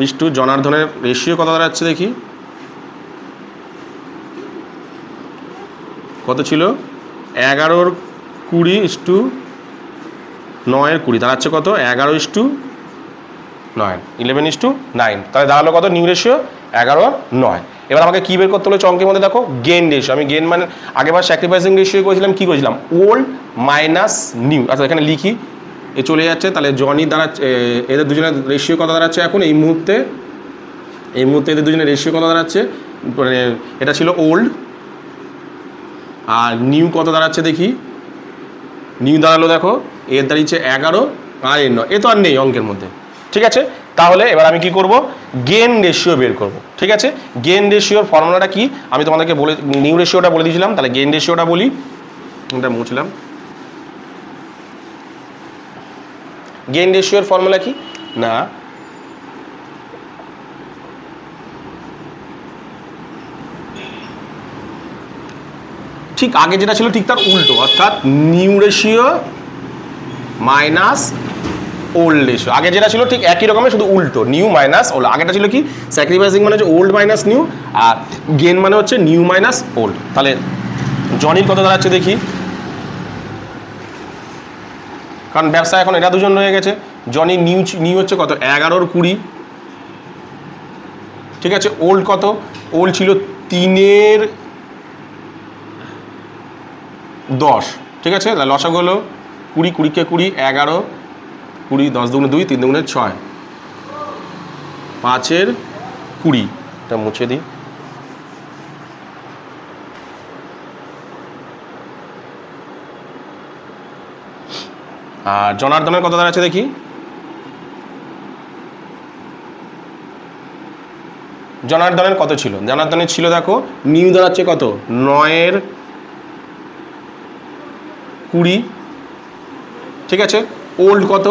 ইস টু জনার্দনের রেশিও কত দাঁড়াচ্ছে দেখি, কত ছিল 11/20:9 দাঁড়াচ্ছে কত 11:9 11:9 তাহলে দাঁড়ালো কত নিউ রেশিও 11:9। এবার আমাকে কি বের করতে হলো অঙ্কের মধ্যে দেখো গেইন রেশিও। আমি গেইন মানে আগেবার স্যাক্রিফাইসিং রেশিও করেছিলাম, কি করেছিলাম ওল্ড মাইনাস নিউ। আচ্ছা এখানে লিখি, এ চলে যাচ্ছে, তাহলে জনি দাঁড়াচ্ছে এদের দুজনের রেশিও কত দাঁড়াচ্ছে এখন এই মুহূর্তে এদের দুজনের রেশিও কত দাঁড়াচ্ছে, মানে এটা ছিল ওল্ড আর নিউ কত দাঁড়াচ্ছে দেখি, নিউ দাঁড়ালো দেখো এর দাঁড়িয়েছে 11 আর এর 9, এ তো আর নেই অঙ্কের মধ্যে। ঠিক আছে, তাহলে এবার আমি কি করব গেইন রেশিও বের করব। ঠিক আছে, গেইন রেশিওর ফর্মুলাটা কি আমি তোমাদেরকে বলে, নিউ রেশিওটা বলে দিয়েছিলাম, তাহলে গেইন রেশিওটা বলি, এটা মুছলাম। গেইন রেশিওর ফর্মুলা কি না ঠিক আগে যেটা ছিল ঠিক তার উল্টো, অর্থাৎ new ratio minus old ratio. আগে যেটা ছিল ঠিক একই রকমের, শুধু উল্টো, নিউ মাইনাস ওল্ড। আগেটা ছিল কি স্যাক্রিফাইসিং মানে হচ্ছে ওল্ড মাইনাস নিউ, আর গেইন মানে হচ্ছে নিউ মাইনাস ওল্ড। তাহলে জনির কত দাঁড়াচ্ছে দেখি, কারণ ব্যবসা এখন এরা দুজন রয়ে গেছে। জনি নিউ হচ্ছে কত 11/20। ঠিক আছে, ওল্ড কত, ওল্ড ছিল 3/10। ঠিক আছে, লসাগু হলো 20, 20 × 20 11, 20 10 × 2 3 × 6 5/20। এটা মুছে দিই। আর জনার্দনের কত দাঁড়াচ্ছে দেখি, জনার্দনের কত ছিল, জনার্দনের ছিল দেখো নিউ দাঁড়াচ্ছে কত 9/20। ঠিক আছে, ওল্ড কত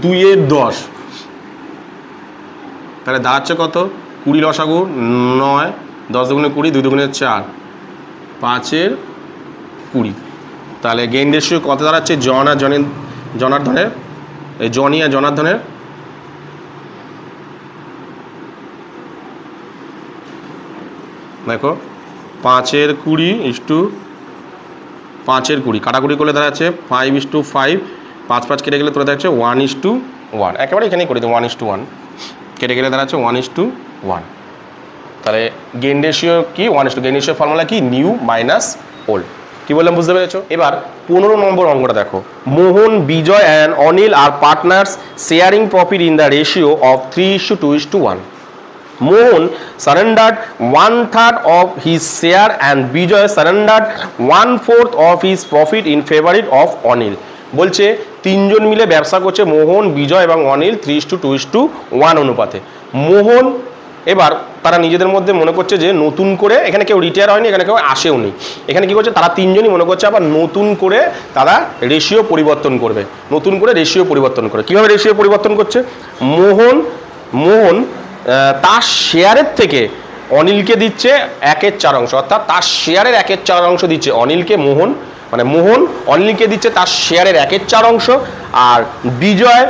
2/10, তাহলে দাঁড়াচ্ছে কত 20 লসাগু 9 10 × 20 2 × 4 5/20। তাহলে গেইন রেশিও কত দাঁড়াচ্ছে জন আর জনার্দনের, এই জনি আর জনার্দনের দেখো 5/20 কাটাকুটি করলে দাঁড়াচ্ছে 5:5, 5 কেটে গেলে তোরা দাঁড়াচ্ছে 1:1। একেবারে এখানেই করে দিই 1:1, কেটে গেলে দাঁড়াচ্ছে 1:1। তাহলে গেইন রেশিও কি 1:2। গেইন রেশিও ফর্মুলা কি নিউ মাইনাস ওল্ড। কি বললাম বুঝতে পেরেছো? এবার 15 নম্বর অঙ্কটা দেখো, Mohan, Vijay and Anil are partners sharing profit in the ratio of 3:2:1. Mohan surrendered 1/3 of his share and Bijoy surrendered 1/4 of his profit in favor of Anil. বলছে তিনজন মিলে ব্যবসা করছে, মোহন, বিজয় এবং অনিল 3:2:1 অনুপাতে। মোহন এবার তারা নিজেদের মধ্যে মনে করছে যে নতুন করে, এখানে কেউ রিটায়ার হয়নি, এখানে কেউ আসেও নি, এখানে কি করছে তারা তিনজনই মনে করছে আবার নতুন করে তারা রেশিও পরিবর্তন করবে, নতুন করে রেশিও পরিবর্তন করে। কীভাবে রেশিও পরিবর্তন করছে, মোহন তার শেয়ারের থেকে অনিলকে দিচ্ছে 1/4, অর্থাৎ তার শেয়ারের 1/4 দিচ্ছে অনিলকে, মোহন অনিলকে দিচ্ছে তার শেয়ারের 1/4, আর বিজয়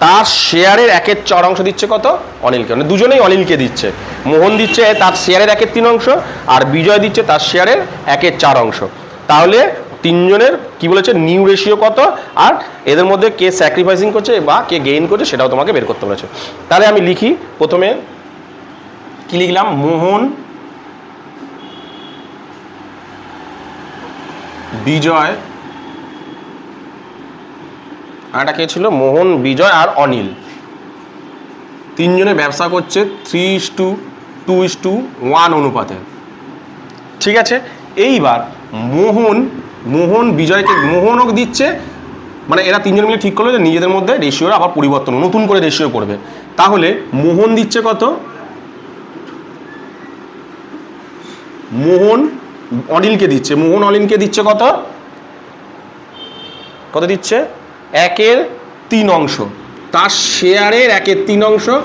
তার শেয়ারের 1/4 দিচ্ছে কত অনিলকে, মানে দুজনেই অনিলকে দিচ্ছে। মোহন দিচ্ছে তার শেয়ারের 1/3 আর বিজয় দিচ্ছে তার শেয়ারের 1/4। তাহলে তিনজনের কি বলেছে নিউ রেশিও কত, আর এদের মধ্যে কে স্যাক্রিফাইসিং করছে বা কে গেইন করছে সেটাও তোমাকে বের করতে বলেছে। তাহলে আমি লিখি, প্রথমে কি লিখলাম, মোহন, বিজয়, আর এটা কে ছিল, মোহন, বিজয় আর অনিল, তিনজনে ব্যবসা করছে 3:2:1 অনুপাতে। ঠিক আছে, এইবার মোহন বিজয়কে, মোহনও দিচ্ছে, মানে এরা তিনজন মিলে ঠিক করলো যে নিজেদের মধ্যে রেশিওর আবার পরিবর্তন, নতুন করে রেশিও করবে। তাহলে মোহন দিচ্ছে কত, মোহন অনিলকে দিচ্ছে, কত দিচ্ছে 1/3, তার শেয়ারের 1/3।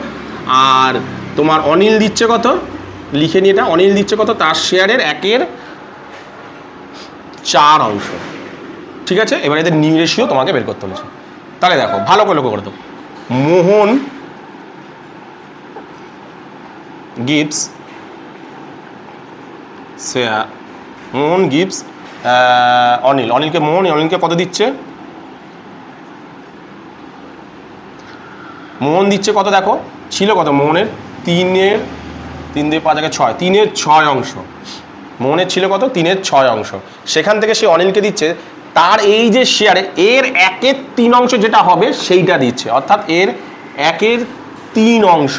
আর তোমার অনিল দিচ্ছে কত, লিখে নিয়ে এটা, অনিল দিচ্ছে কত তার শেয়ারের 1/4। ঠিক আছে, এবার এদের নিউ রেশিও তোমাকে বের করতে বলেছে। তাহলে দেখো ভালো করে লক্ষ্য করে দাও, মোহন gives অনিল, অনিলকে মোহন, অনিলকে কত দিচ্ছে? মোহন দিচ্ছে কত দেখো, ছিল কত মোহনের? 3 দিয়ে 5 আগে 6, 3-এর 6 অংশ। মোহনের ছিল কত? 3-এর 6 অংশ। সেখান থেকে সে অনিলকে দিচ্ছে তার এই যে শেয়ারে এর 1/3 অংশ যেটা হবে সেইটা দিচ্ছে, অর্থাৎ এর 1/3 অংশ।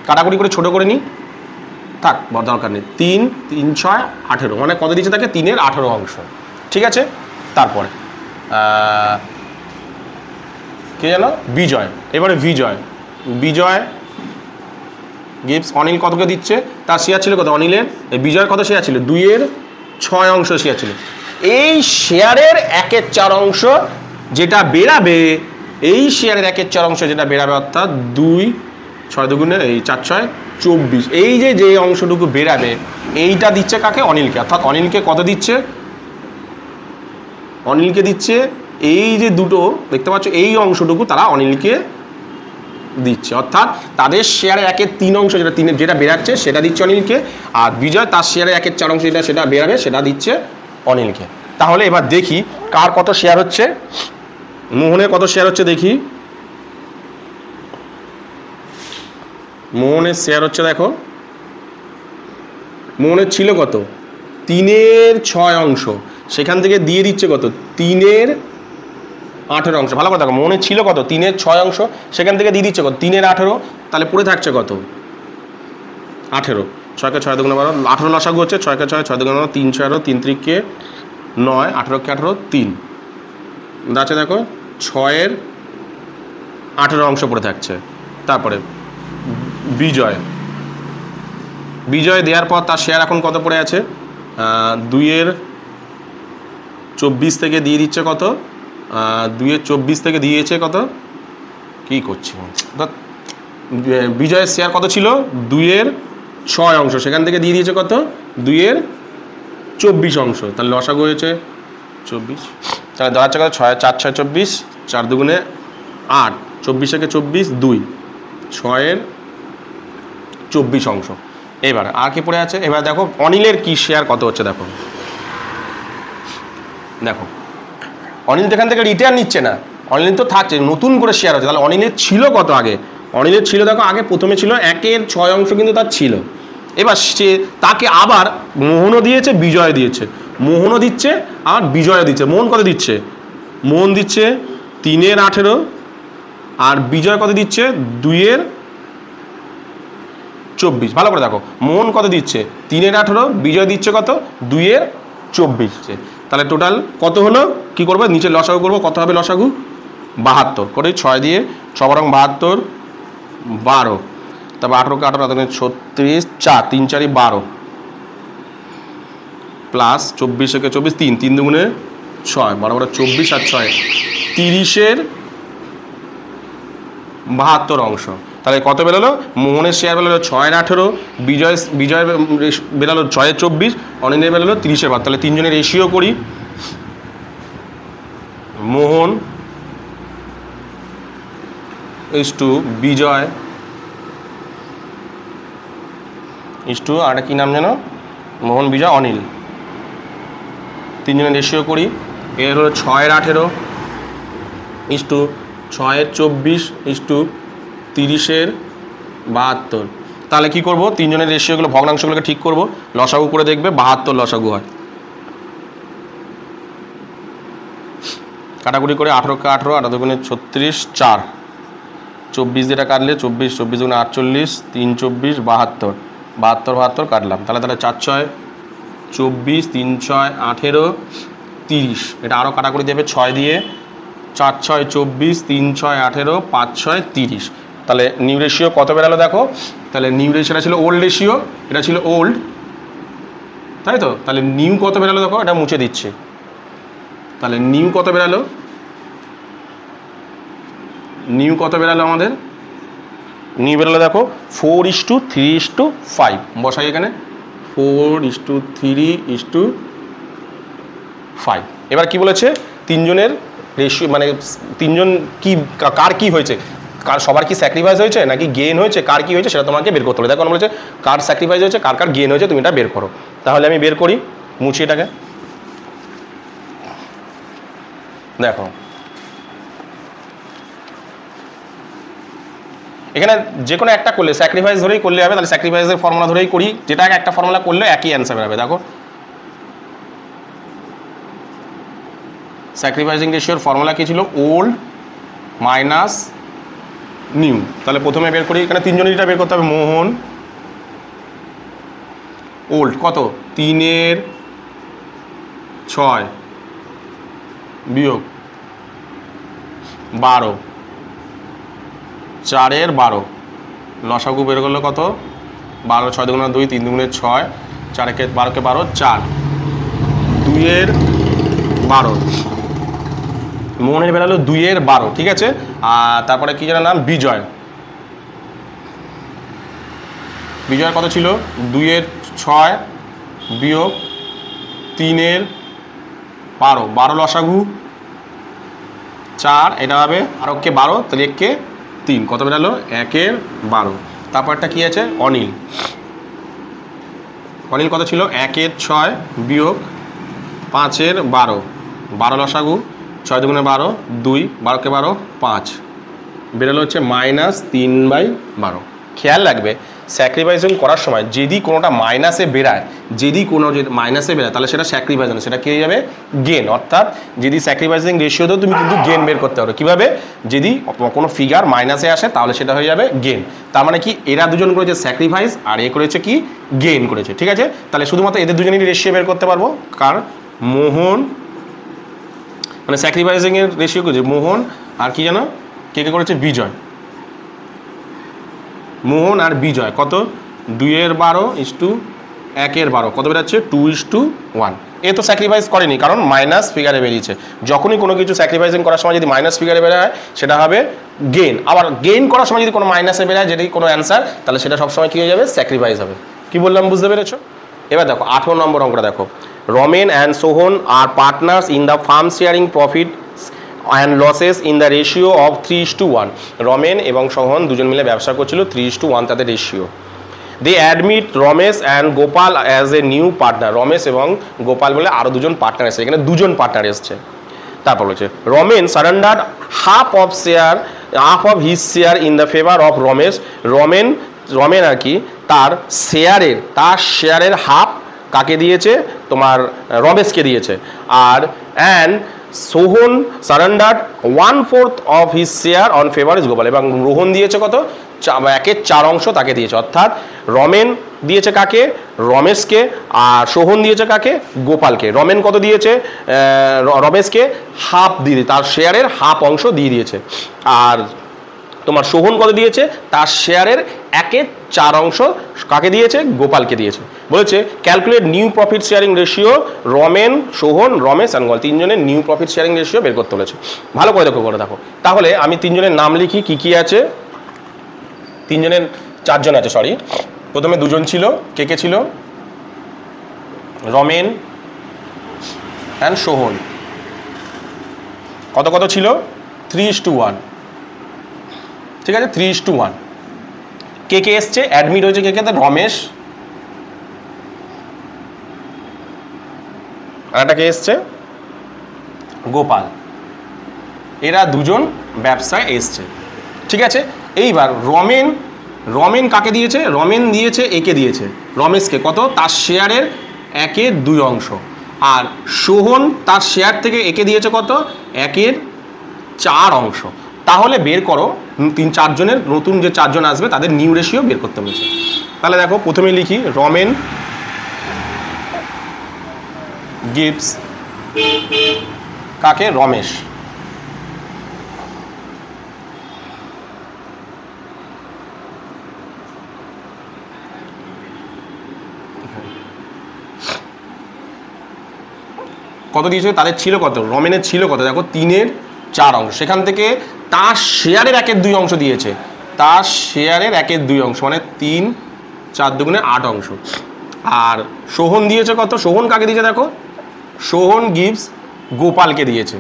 কাটাকুটি করে ছোট করে নিই, থাক দরকার নেই। 3, 3, 6, 18, মানে কত দিচ্ছে তাকে? 3-এর 18 অংশ। ঠিক আছে, তারপরে কে জানো? বিজয়। এবারে বিজয় গিভস অনিল কতকে দিচ্ছে? তার শেয়ার ছিল কত অনিলের? বিজয়ের কত শেয়ার ছিল? 2-এর 6 অংশ শেয়ার ছিল। এই শেয়ারের 1/4 অংশ যেটা বেরাবে, এই শেয়ারের 1/4 অংশ যেটা বেরাবে, অর্থাৎ 2, 6 দুগুণে এই 4, 6, 24, এই যে অংশটুকু বেরাবে এইটা দিচ্ছে কাকে? অনিলকে। অর্থাৎ অনিলকে কত দিচ্ছে? অনিলকে দিচ্ছে এই যে দুটো দেখতে পাচ্ছ এই অংশটুকু তারা অনিলকে দিচ্ছে, অর্থাৎ তাদের শেয়ারের 1/3 অংশ যেটা বেরাচ্ছে সেটা দিচ্ছে অনিলকে, আর বিজয় তার শেয়ারের 1/4 অংশ সেটা বেরাবে সেটা দিচ্ছে অনিলকে। তাহলে এবার দেখি কার কত শেয়ার হচ্ছে। মোহনের কত শেয়ার হচ্ছে দেখি। মোহনের শেয়ার হচ্ছে দেখো, মোহনের ছিল কত? 3-এর 6 অংশ, সেখান থেকে দিয়ে দিচ্ছে কত? 3-এর 18 অংশ। ভালো করে দেখো, মোহনের ছিল কত? 3-এর 6 অংশ, সেখান থেকে দিয়ে দিচ্ছে কত? 3-এর 18, তাহলে পড়ে থাকছে কত? 18। 6কে 6 দুগুণে 12, 18 লসাগু হচ্ছে। 6কে 6, 6 দুগুণে 12, 3, 6, 3 3কে 9, 18কে 18, 3 আছে দেখো, 6-এর 18 অংশ পড়ে থাকছে। তারপরে বিজয় দেওয়ার পর তার শেয়ার এখন কত পড়ে আছে? 2-এর 24 থেকে দিয়ে দিচ্ছে কত? 2-এর 24 থেকে দিয়েছে কত? কি করছি, বিজয়ের শেয়ার কত ছিল? 2-এর 6 অংশ, সেখান থেকে দিয়ে দিয়েছে কত? 2-এর 24 অংশ, তাহলে লসাগু হয়েছে 24। তাহলে ধরা যাচ্ছে কত? 6, 4, 6, 24, 4 দুগুণে 8, 24-একে 24, 2, 6-এর 24 অংশ। এবার আর কি পড়ে আছে? এবার দেখো অনিলের কি শেয়ার কত হচ্ছে দেখো। অনিল এখান থেকে রিটার্ন নিচ্ছে না, অনিল তো থাকছে, নতুন করে শেয়ার হচ্ছে। তাহলে অনিলের ছিল কত আগে? অনিলের ছিল দেখো আগে প্রথমে ছিল 1-এর 6 অংশ কিন্তু তার ছিল। এবার সে তাকে আবার মোহনও দিয়েছে, বিজয় দিয়েছে, মোহনও দিচ্ছে আর বিজয় দিচ্ছে। মোহন কত দিচ্ছে? মোহন দিচ্ছে 3-এর 18, আর বিজয় কত দিচ্ছে? 2-এর 24। ভালো করে দেখো, মোহন কত দিচ্ছে? 3-এর 18, বিজয় দিচ্ছে কত? 2-এর 24। তাহলে টোটাল কত হলো? কি করবো? নিচে লসাগু করবো। কত হবে লসাগু? 72 করে 6 দিয়ে 6 বরং 72, 12, তারপর 18কে 18, 36, 4, 3, 4, 12 প্লাস 24-একে 24, 3, 3 দুগুণে 6, 12, 24 আর 6, 30-এর 72 অংশ। তাহলে কত বেরোলো? মোহনের শেয়ার বেরোলো 6-এর 18, বিজয় বেরোলো 6-এর 24, অনিলের বেরোলো 30-এর 12। তাহলে তিনজনের রেশিও করি। মোহন ইস্টু বিজয় ইস্টু আর কি নাম যেন? মোহন, বিজয়, অনিল, তিনজনের রেশিও করি। এর হলো 6-এর 18 ইস্টু 6-এর 24 ইস্টু 30-এর 72। তাহলে কি করব? তিনজনের রেশিওগুলো ভগ্নাংশগুলোকে ঠিক করব, লসাগু করে দেখবে 72 লসাগু হয়। কাটাকুটি করে 18কে 18, 18 দুগুণে 36, 4, 24 যেটা কাটলে 24, 24 দুগুণে 48, 3, 24, 72, 72 কাটলাম। তাহলে 4, 6, 24, 3, 6, 18, 30। এটা আরও কাটাকুটি দেবে 6 দিয়ে, 4, 6, 24, 3, 6, 18, 5, 6, 30। তাহলে নিউ রেশিও কত বেরালো দেখো। তাহলে নিউ রেশিওটা ছিল ওল্ড রেশিও, এটা ছিল ওল্ড, তাই তো? তাহলে নিউ কত বেরালো দেখো, এটা মুছে দিচ্ছি। তাহলে নিউ কত বেরালো? নিউ কত বেরালো আমাদের? নিউ বেরালো দেখো 4:3:5। বসাই এখানে 4:3:5। এবার কি বলেছে? তিনজনের রেশিও, মানে তিনজন কি, কার কি হয়েছে, কার সবার কি স্যাক্রিফাইস হয়েছে নাকি গেইন হয়েছে, কার কি হয়েছে সেটা তোমাকে বের করতে হবে। দেখো বলেছে কার স্যাক্রিফাইস হয়েছে, কার গেইন হয়েছে, তুমি এটা বের করো। তাহলে আমি বের করি, মুছি এটাকে। দেখো এখানে যে কোনো একটা করলে স্যাক্রিফাইস ধরেই করলে হবে, তাহলে স্যাক্রিফাইসের ফর্মুলা ধরেই করি, যেটা একটা ফর্মুলা করলে একই অ্যান্সার বেরোবে। দেখো স্যাক্রিফাইসিং রেশিওর ফর্মুলা কি ছিল? Old minus new. তাহলে প্রথমে বের করি, এখানে তিনজনেরটা বের করতে হবে। মোহন ওল্ড কত? 3/6 বিয়োগ 12, 4/12 লসাগু বের করলো কত? 12, 6 দুগুণে 2, 3 দুগুণে 6, 4 12কে 12, 4, 2/12 মোহনের বেরালো 2/12, ঠিক আছে। আর তারপরে কি যেন নাম? বিজয়। বিজয়ের কত ছিল? 2/6 বিয়োগ 3/12, 12 লসাগু 4, এটা হবে 12কে 12, তাহলে 1কে 3, কত বেরালো? 1/12। তারপরটা কি আছে? অনিল। অনিল কত ছিল? 1/6 বিয়োগ 5/12, 12 লসাগু 6 দুগুণে 12, 2, 12কে 12, 5, বেরোলো হচ্ছে -3/12। খেয়াল রাখবে স্যাক্রিফাইসিং করার সময় যদি কোনোটা মাইনাসে বেরায়, তাহলে সেটা স্যাক্রিফাইস না, সেটা কি হয়ে যাবে? গেন। অর্থাৎ যদি স্যাক্রিফাইসিং রেশিওতেও তুমি কিন্তু গেন বের করতে পারো। কীভাবে? যদি কোনো ফিগার মাইনাসে আসে তাহলে সেটা হয়ে যাবে গেন। তার মানে কি এরা দুজন করেছে স্যাক্রিফাইস আর এ করেছে কি? গেন করেছে, ঠিক আছে। তাহলে শুধুমাত্র এদের দুজনেরই রেশিও বের করতে পারবো। কারণ মোহন মানে স্যাক্রিফাইসিংয়ের রেশিও করেছে মোহন, আর কি জানো কে কে করেছে? বিজয়। মোহন আর বিজয় কত? 2/12 কত বেরাচ্ছে? 2:1। এ তো স্যাক্রিফাইস করেনি কারণ মাইনাস ফিগারে বেরিয়েছে। যখনই কোনো কিছু স্যাক্রিফাইসিং করার সময় যদি মাইনাস ফিগারে বেরোয় সেটা হবে গেন। আবার গেইন করার সময় যদি কোনো মাইনাসে বেরোয় যেটাই কোনো অ্যান্সার, তাহলে সেটা সবসময় কী হয়ে যাবে? স্যাক্রিফাইস হবে। কি বললাম বুঝতে পেরেছো? এবার দেখো 18 নম্বর অঙ্কটা দেখো। Ramen and Sohan are partners in the firm sharing profit and losses in the ratio of 3:1। Ramen এবং সোহন দুজন মিলে ব্যবসা করছিল, 3:1 তাদের রেশিও। They admit Ramesh and Gopal as a new partner. Ramesh এবং গোপাল বলে আরও দুজন পার্টনার এসছে, এখানে দুজন পার্টনার এসছে। তারপর বলছে Ramen surrender half of his share in the favour of Ramesh. Ramen আর কি তার শেয়ারের হাফ কাকে দিয়েছে? তোমার রমেশকে দিয়েছে। আর and Sohan surrender 1/4 of his share on favour is Gopal. এবং রোহন দিয়েছে কত? 1/4 তাকে দিয়েছে। অর্থাৎ রমেন দিয়েছে কাকে? রমেশকে। আর সোহন দিয়েছে কাকে? গোপালকে। রমেন কত দিয়েছে? রমেশকে হাফ দিয়ে, তার শেয়ারের হাফ অংশ দিয়ে দিয়েছে। আর তোমার সোহন কত দিয়েছে? তার শেয়ারের 1/4 কাকে দিয়েছে? গোপালকে দিয়েছে। বলেছে calculate new profit sharing ratio Ramen, Sohan, Ramesh and Gopal. তিনজনের নিউ প্রফিট শেয়ারিং রেশিও বের করতে বলেছে। ভালো করে দেখো। তাহলে আমি তিনজনের নাম লিখি। কি আছে? তিনজনের 4জন আছে, সরি। প্রথমে দুজন ছিল, কে ছিল? রমেন অ্যান্ড সোহন। কত ছিল? 3:1, ঠিক আছে। 3:1। কে এসছে? অ্যাডমিট হয়েছে কে? রমেশ। আর একটা কে এসছে? গোপাল। এরা দুজন ব্যবসায় এসছে, ঠিক আছে। এইবার রমেন কাকে দিয়েছে? রমেন দিয়েছে একে দিয়েছে, রমেশকে। কত? তার শেয়ারের 1/2। আর সোহন তার শেয়ার থেকে একে দিয়েছে কত? 1/4। তাহলে বের করো 3-4 নতুন যে 4জন আসবে তাদের নিউ রেশিও বের করতে বলেছে। তাহলে দেখো প্রথমে লিখি রমেন গিভস কাকে? রমেশ। কত দিয়েছে? তাদের ছিল কত? রমেনের ছিল কত? দেখো 3/4। সেখান থেকে তার শেয়ারের 1/2 দিয়েছে। তার শেয়ারের 1/2 মানে 3, 4 দুগুণে 8। আর সোহন দিয়েছে কত? সোহন কাকে দিয়েছে? দেখো সোহন গিভস গোপালকে দিয়েছে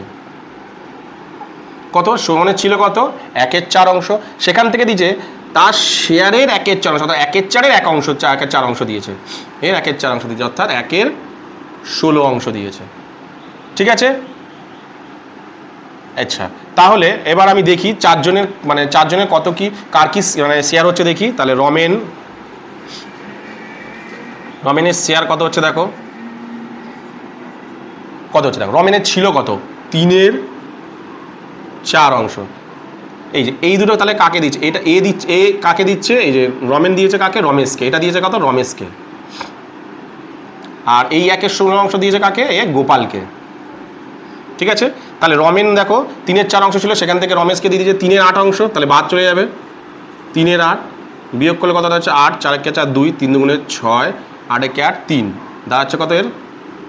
কত? সোহনের ছিল কত? 1/4। সেখান থেকে দিয়েছে তার শেয়ারের 1/4, অর্থাৎ 1/4-এর 1/4 দিয়েছে। এর 1/4 দিয়েছে, অর্থাৎ 1/16 দিয়েছে, ঠিক আছে। আচ্ছা, তাহলে এবার আমি দেখি চারজনের কত কি কার কি শেয়ার হচ্ছে দেখি। তাহলে রমেনের শেয়ার কত হচ্ছে দেখো, কত হচ্ছে দেখো। রমেনের ছিল কত, 3/4 এই যে এই দুটো তাহলে কাকে দিচ্ছে, এটা এ কাকে দিচ্ছে, এই যে রমেন দিয়েছে কাকে, রমেশকে। এটা দিয়েছে কত, রমেশকে। আর এই 1/16 দিয়েছে কাকে, এ গোপালকে। ঠিক আছে, তাহলে রমেন দেখো 3/4 ছিল, সেখান থেকে রমেশকে দিয়ে দিয়েছে 3/8। তাহলে বাদ চলে যাবে, 3/8 বিয়োগ করলে কত দাঁড়াচ্ছে 8, 4 × 4 2, 3 × 6, 8 × 8 3, দাঁড়াচ্ছে কত এর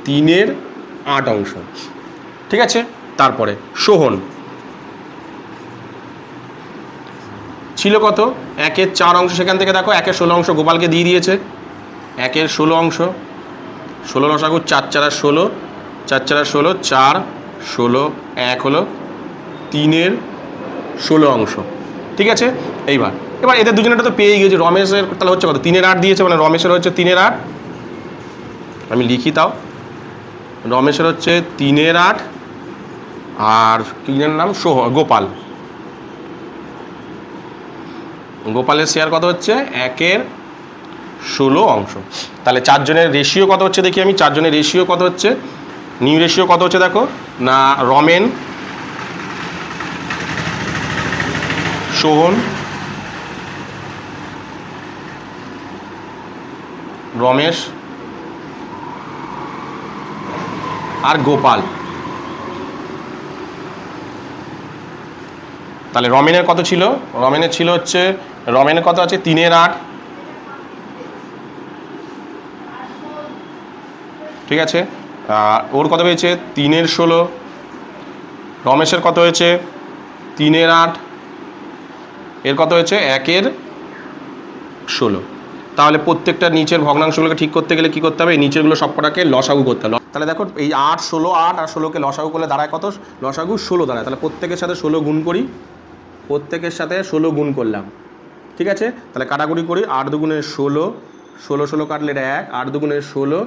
3/8। ঠিক আছে, তারপরে সোহন ছিল কত, 1/4, সেখান থেকে দেখো 1/16 গোপালকে দিয়ে দিয়েছে। 1/16, 16 লসাগু 4 × 4 = 16, 4 × 4 = 16, 4 16 1 হলো 3/16। ঠিক আছে, এবার এদের দুজনেটা তো পেয়ে গিয়েছে। রমেশের তাহলে হচ্ছে কত, 3/8 দিয়েছে, মানে রমেশের হচ্ছে 3/8। আমি লিখি তাও, রমেশের হচ্ছে 3/8, আর কিনের নাম গোপালের শেয়ার কত হচ্ছে 1/16। তাহলে চারজনের রেশিও কত হচ্ছে দেখি আমি, চারজনের রেশিও কত হচ্ছে, নিউ রেশিও কত হচ্ছে দেখো না, রমেন, সোহন, রমেশ আর গোপাল। তাহলে রমেনের কত ছিল, রমেনের কত আছে 3/8। ঠিক আছে, ওর কত হয়েছে 3/16। রমেশের কত হয়েছে 3/8, এর কত হয়েছে 1/16। তাহলে প্রত্যেকটা নিচের ভগ্নাংশগুলোকে ঠিক করতে গেলে কি করতে হবে, এই নিচেরগুলো সবকটাকে লসাগু করতে হবে। তাহলে দেখো এই 8 16 8 আর 16কে লসাগু করলে দাঁড়ায় কত, লসাগু 16 দাঁড়ায়। তাহলে প্রত্যেকের সাথে 16 গুণ করি, প্রত্যেকের সাথে 16 গুণ করলাম। ঠিক আছে, তাহলে কাটাকুটি করি, 8 দুগুণে 16, 16 16 কাটলে এটা 1, 8 দুগুণে 16,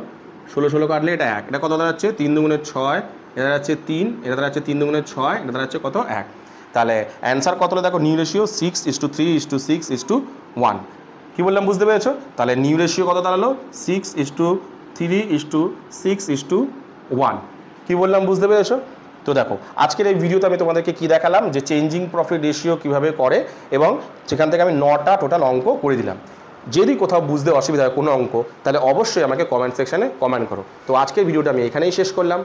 16 16 কাটলে এটা 1, এটা কত দাঁড়াচ্ছে 3 দুগুণে 6, এটা দাঁড়াচ্ছে 3, এটা দাঁড়াচ্ছে 3 দুগুণে 6, এটা দাঁড়াচ্ছে কত 1। তাহলে অ্যান্সার কত হলো দেখো, নিউ রেশিও 6:3:6:1। কি বললাম বুঝতে পেরেছো? তাহলে নিউ রেশিও কত দাঁড়ালো 6:3:6:1। কি বললাম বুঝতে পেরেছো? তো দেখো আজকের এই ভিডিওতে আমি তোমাদেরকে কি দেখালাম, যে চেঞ্জিং প্রফিট রেশিও কীভাবে করে, এবং সেখান থেকে আমি 9টা টোটাল অঙ্ক করে দিলাম। যদি কোথাও বুঝতে অসুবিধা হয় কোনো অঙ্ক, তাহলে অবশ্যই আমাকে কমেন্ট সেকশানে কমেন্ট করো। তো আজকের ভিডিওটা আমি এখানেই শেষ করলাম।